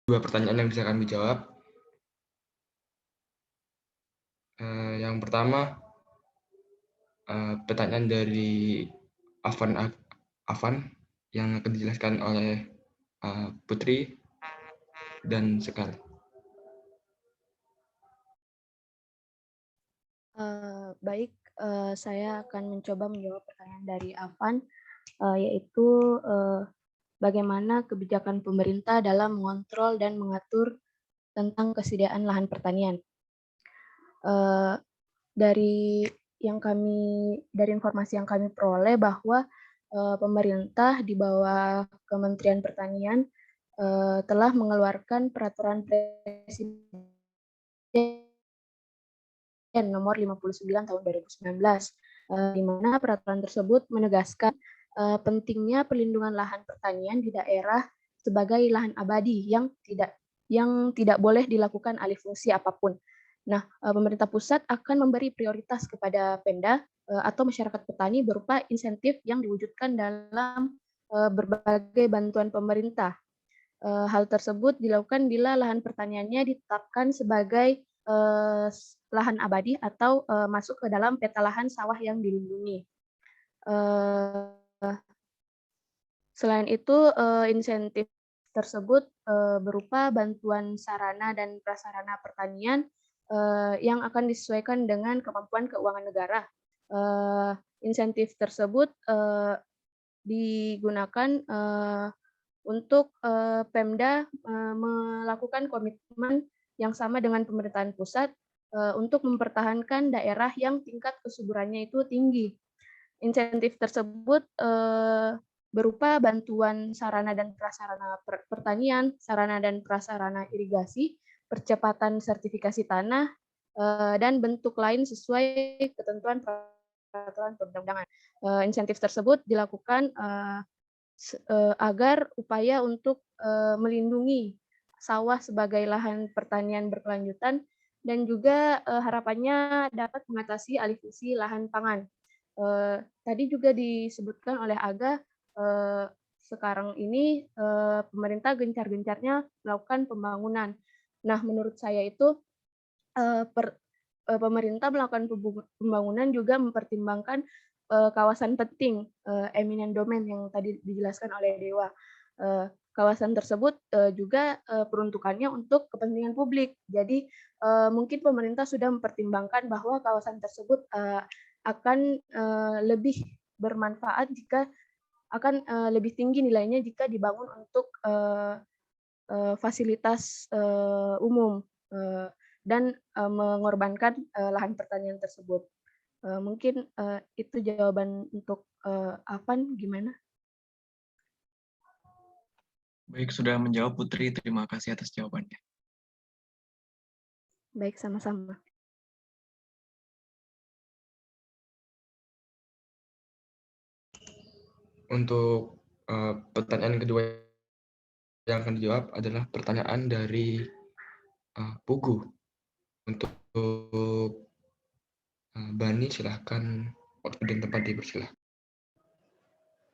dua pertanyaan yang bisa kami jawab. Yang pertama, pertanyaan dari Afan yang akan dijelaskan oleh Putri dan Sekar. Baik, saya akan mencoba menjawab pertanyaan dari Afan, yaitu bagaimana kebijakan pemerintah dalam mengontrol dan mengatur tentang kesediaan lahan pertanian. Dari informasi yang kami peroleh bahwa pemerintah di bawah Kementerian Pertanian telah mengeluarkan peraturan presiden nomor 59 tahun 2019, di mana peraturan tersebut menegaskan pentingnya perlindungan lahan pertanian di daerah sebagai lahan abadi yang tidak boleh dilakukan alih fungsi apapun. Nah, pemerintah pusat akan memberi prioritas kepada Pemda atau masyarakat petani berupa insentif yang diwujudkan dalam berbagai bantuan pemerintah. Hal tersebut dilakukan bila lahan pertaniannya ditetapkan sebagai lahan abadi atau masuk ke dalam peta lahan sawah yang dilindungi. Selain itu, insentif tersebut berupa bantuan sarana dan prasarana pertanian yang akan disesuaikan dengan kemampuan keuangan negara. Insentif tersebut digunakan untuk Pemda melakukan komitmen yang sama dengan pemerintahan pusat untuk mempertahankan daerah yang tingkat kesuburannya itu tinggi. Insentif tersebut berupa bantuan sarana dan prasarana pertanian, sarana dan prasarana irigasi, percepatan sertifikasi tanah, dan bentuk lain sesuai ketentuan peraturan perundang-undangan. Insentif tersebut dilakukan agar upaya untuk melindungi sawah sebagai lahan pertanian berkelanjutan dan juga harapannya dapat mengatasi alih fungsi lahan pangan. Tadi juga disebutkan oleh Aga, sekarang ini pemerintah gencar-gencarnya melakukan pembangunan. Nah, menurut saya itu pemerintah melakukan pembangunan juga mempertimbangkan kawasan penting, eminent domain yang tadi dijelaskan oleh Dewa. Kawasan tersebut juga peruntukannya untuk kepentingan publik. Jadi mungkin pemerintah sudah mempertimbangkan bahwa kawasan tersebut akan lebih bermanfaat jika akan lebih tinggi nilainya jika dibangun untuk fasilitas umum dan mengorbankan lahan pertanian tersebut. Mungkin itu jawaban untuk Afan, gimana? Baik, sudah menjawab Putri. Terima kasih atas jawabannya. Baik, sama-sama. Untuk pertanyaan kedua yang akan dijawab adalah pertanyaan dari Pugu. Untuk Bani, silahkan waktu dan tempat dipersilahkan.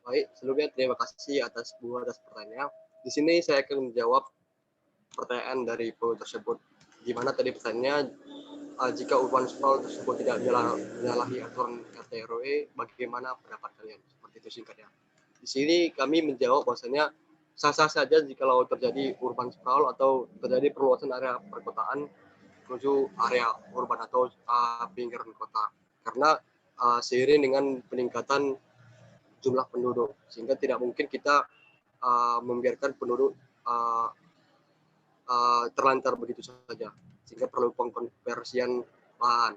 Baik, sebelumnya terima kasih atas pertanyaan. Di sini saya akan menjawab pertanyaan dari Pugu tersebut. Di mana tadi pertanyaannya, jika urban sprawl tersebut tidak menyalahi aturan RT RW, bagaimana pendapat kalian? Seperti itu singkatnya. Di sini kami menjawab bahwasanya sah-sah saja jika terjadi urban sprawl atau terjadi perluasan area perkotaan menuju area urban atau pinggiran kota. Karena seiring dengan peningkatan jumlah penduduk, sehingga tidak mungkin kita membiarkan penduduk terlantar begitu saja, sehingga perlu pengkonversian lahan.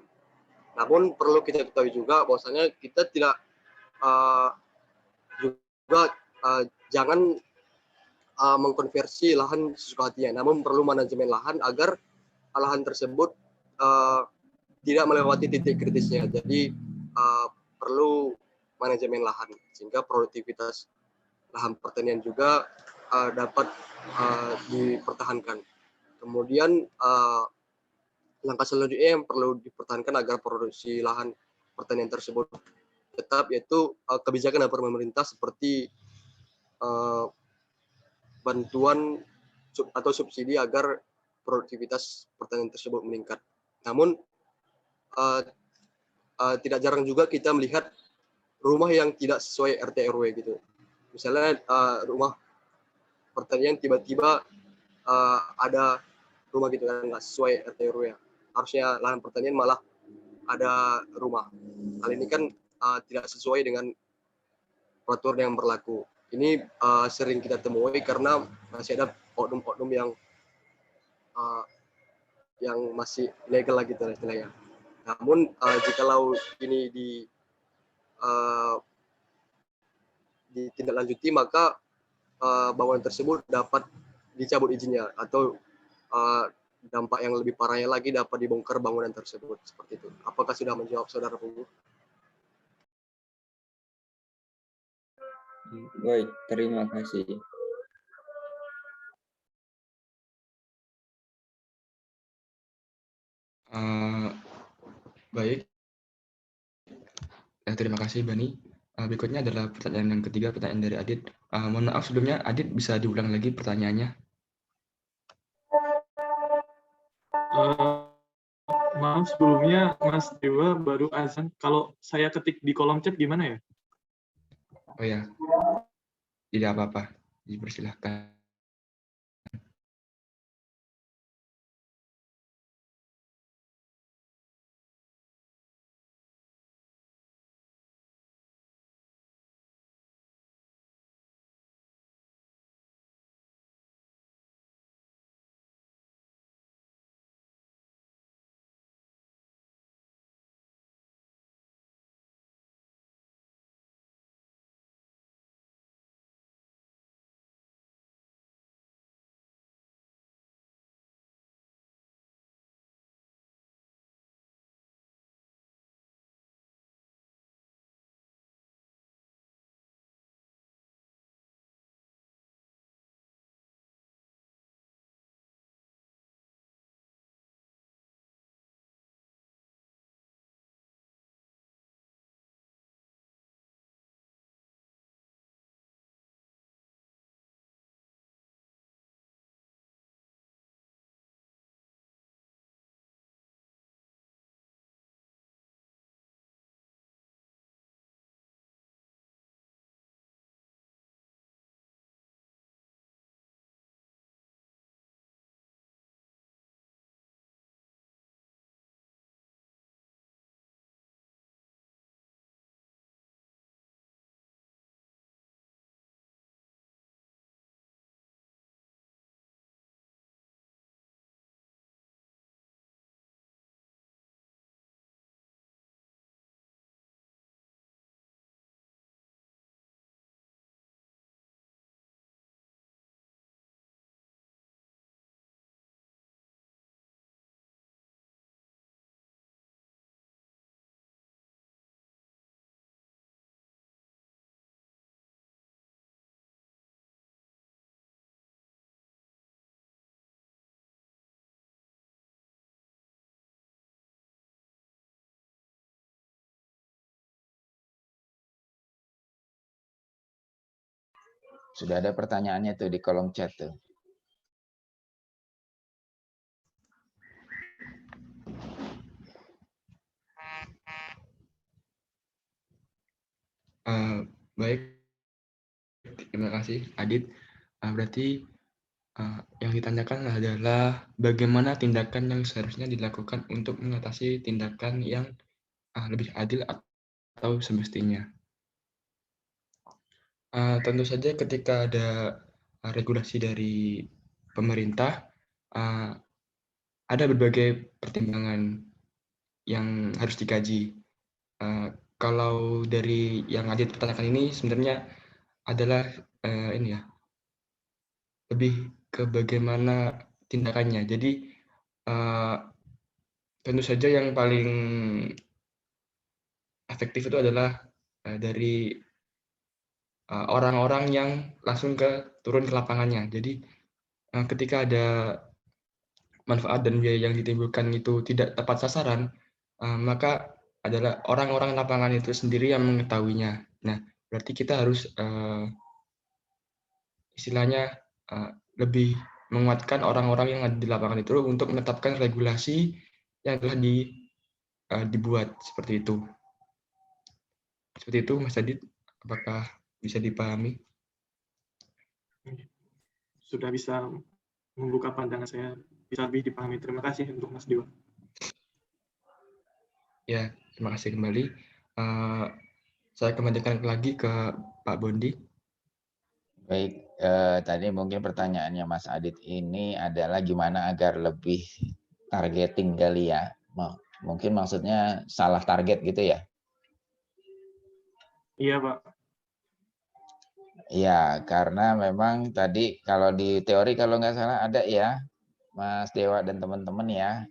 Namun perlu kita ketahui juga bahwasanya kita tidak juga jangan mengkonversi lahan sesuka hatinya, namun perlu manajemen lahan agar lahan tersebut tidak melewati titik kritisnya. Jadi perlu manajemen lahan sehingga produktivitas lahan pertanian juga dapat dipertahankan. Kemudian langkah selanjutnya yang perlu dipertahankan agar produksi lahan pertanian tersebut tetap, yaitu kebijakan dari pemerintah seperti bantuan atau subsidi agar produktivitas pertanian tersebut meningkat. Namun tidak jarang juga kita melihat rumah yang tidak sesuai RT RW gitu. Misalnya rumah pertanian tiba-tiba ada rumah gitu kan nggak sesuai RT RW ya. Harusnya lahan pertanian malah ada rumah. Hal ini kan tidak sesuai dengan peraturan yang berlaku. Ini sering kita temui karena masih ada oknum-oknum yang masih legal lagi gitu istilahnya. Namun jikalau ini ditindaklanjuti, maka bangunan tersebut dapat dicabut izinnya atau dampak yang lebih parahnya lagi dapat dibongkar bangunan tersebut seperti itu. Apakah sudah menjawab saudara Pugu? Baik, terima kasih. Baik, terima kasih Bani. Berikutnya adalah pertanyaan yang ketiga, pertanyaan dari Adit. Mohon maaf sebelumnya, Adit bisa diulang lagi pertanyaannya? Maaf sebelumnya Mas Dewa baru azan. Kalau saya ketik di kolom chat gimana ya? Oh ya, tidak apa-apa. Dipersilahkan. Sudah ada pertanyaannya tuh di kolom chat tuh. Baik, terima kasih Adit. Berarti yang ditanyakan adalah bagaimana tindakan yang seharusnya dilakukan untuk mengatasi tindakan yang lebih adil atau semestinya. Tentu saja ketika ada regulasi dari pemerintah, ada berbagai pertimbangan yang harus dikaji. Kalau dari yang Adit pertanyakan ini sebenarnya adalah ini ya, lebih ke bagaimana tindakannya. Jadi tentu saja yang paling efektif itu adalah dari orang-orang yang langsung turun ke lapangannya. Jadi ketika ada manfaat dan biaya yang ditimbulkan itu tidak tepat sasaran, maka adalah orang-orang lapangan itu sendiri yang mengetahuinya. Nah, berarti kita harus istilahnya lebih menguatkan orang-orang yang ada di lapangan itu untuk menetapkan regulasi yang telah dibuat seperti itu. Seperti itu, Mas Adit. Apakah bisa dipahami? Sudah bisa membuka pandangan saya, bisa lebih dipahami. Terima kasih untuk Mas Dewa. Ya, terima kasih kembali. Saya kembalikan lagi ke Pak Bondi. Baik, tadi mungkin pertanyaannya Mas Adit ini adalah gimana agar lebih targeting kali ya. Mungkin maksudnya salah target gitu ya. Iya, Pak. Ya, karena memang tadi kalau di teori kalau nggak salah ada ya, Mas Dewa dan teman-teman ya,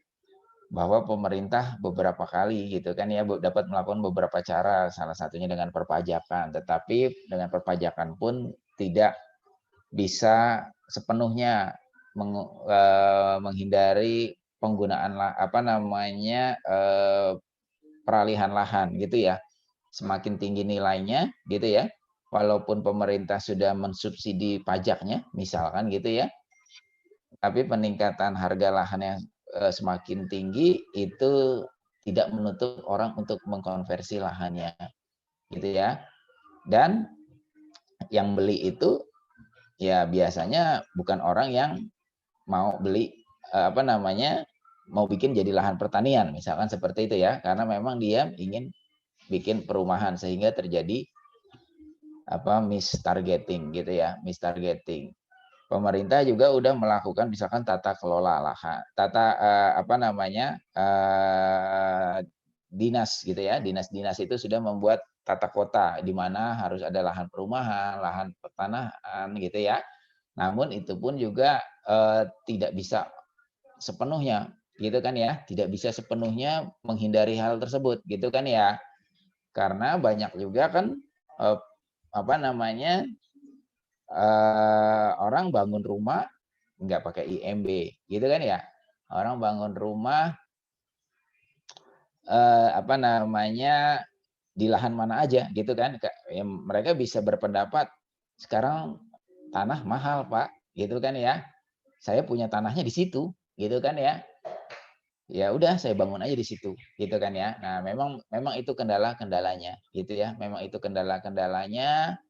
bahwa pemerintah beberapa kali gitu kan ya dapat melakukan beberapa cara, salah satunya dengan perpajakan. Tetapi dengan perpajakan pun tidak bisa sepenuhnya menghindari penggunaan peralihan lahan gitu ya. Semakin tinggi nilainya gitu ya, walaupun pemerintah sudah mensubsidi pajaknya misalkan gitu ya, tapi peningkatan harga lahannya semakin tinggi itu tidak menutup orang untuk mengkonversi lahannya gitu ya. Dan yang beli itu ya biasanya bukan orang yang mau beli mau bikin jadi lahan pertanian misalkan seperti itu ya, karena memang dia ingin bikin perumahan sehingga terjadi mistargeting gitu ya, mistargeting. Pemerintah juga udah melakukan misalkan tata kelola lahan, dinas gitu ya, dinas-dinas itu sudah membuat tata kota di mana harus ada lahan perumahan, lahan pertanahan gitu ya. Namun itu pun juga tidak bisa sepenuhnya gitu kan ya, tidak bisa sepenuhnya menghindari hal tersebut gitu kan ya, karena banyak juga kan orang bangun rumah nggak pakai IMB gitu kan ya, orang bangun rumah di lahan mana aja gitu kan ya, mereka bisa berpendapat sekarang tanah mahal Pak gitu kan ya, saya punya tanahnya di situ gitu kan ya, ya udah saya bangun aja di situ gitu kan ya. Nah memang itu kendalanya gitu ya, memang itu kendalanya.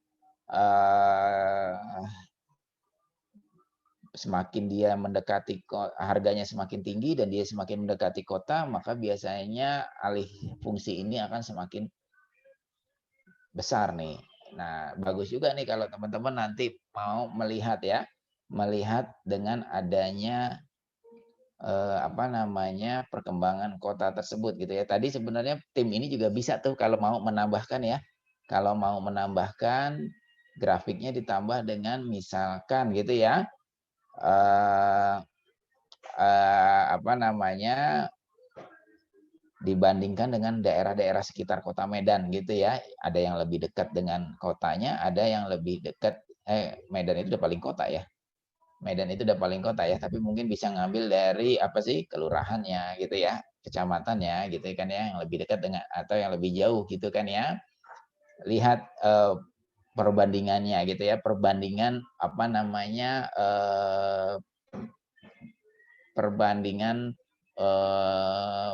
Semakin dia mendekati harganya semakin tinggi dan dia semakin mendekati kota, maka biasanya alih fungsi ini akan semakin besar nih. Nah bagus juga nih kalau teman-teman nanti mau melihat ya, melihat dengan adanya perkembangan kota tersebut gitu ya. Tadi sebenarnya tim ini juga bisa tuh kalau mau menambahkan ya, kalau mau menambahkan grafiknya ditambah dengan misalkan gitu ya, dibandingkan dengan daerah-daerah sekitar kota Medan gitu ya. Ada yang lebih dekat dengan kotanya, ada yang lebih dekat Medan itu udah paling kota ya. Medan itu udah paling kota ya, tapi mungkin bisa ngambil dari kelurahannya gitu ya, kecamatannya gitu kan ya, yang lebih dekat dengan atau yang lebih jauh gitu kan ya. Lihat perbandingannya gitu ya, perbandingan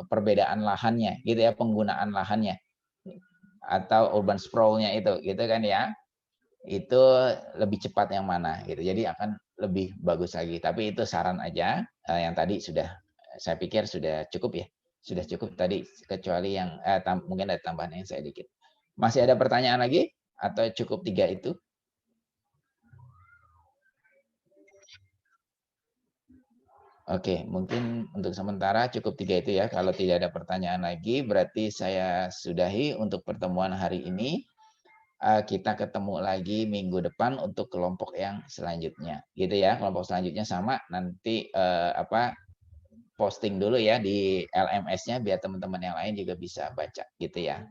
perbedaan lahannya gitu ya, penggunaan lahannya atau urban sprawl-nya itu gitu kan ya, itu lebih cepat yang mana gitu, jadi akan lebih bagus lagi. Tapi itu saran aja, yang tadi sudah saya pikir sudah cukup ya, sudah cukup tadi, kecuali yang mungkin ada tambahan yang saya dikit. Masih ada pertanyaan lagi atau cukup 3 itu? Oke, mungkin untuk sementara cukup 3 itu ya. Kalau tidak ada pertanyaan lagi, berarti saya sudahi untuk pertemuan hari ini. Kita ketemu lagi minggu depan untuk kelompok yang selanjutnya. Gitu ya, kelompok selanjutnya sama. Nanti posting dulu ya di LMS-nya biar teman-teman yang lain juga bisa baca gitu ya.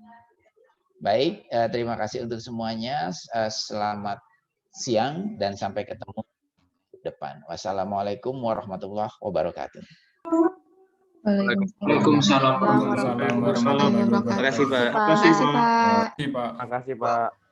Baik, terima kasih untuk semuanya. Selamat siang dan sampai ketemu depan. Wassalamualaikum warahmatullahi wabarakatuh. Waalaikumsalam warahmatullahi wabarakatuh. Terima kasih, Pak. Terima kasih, Pak. Terima kasih, Pak. Makasih Pak.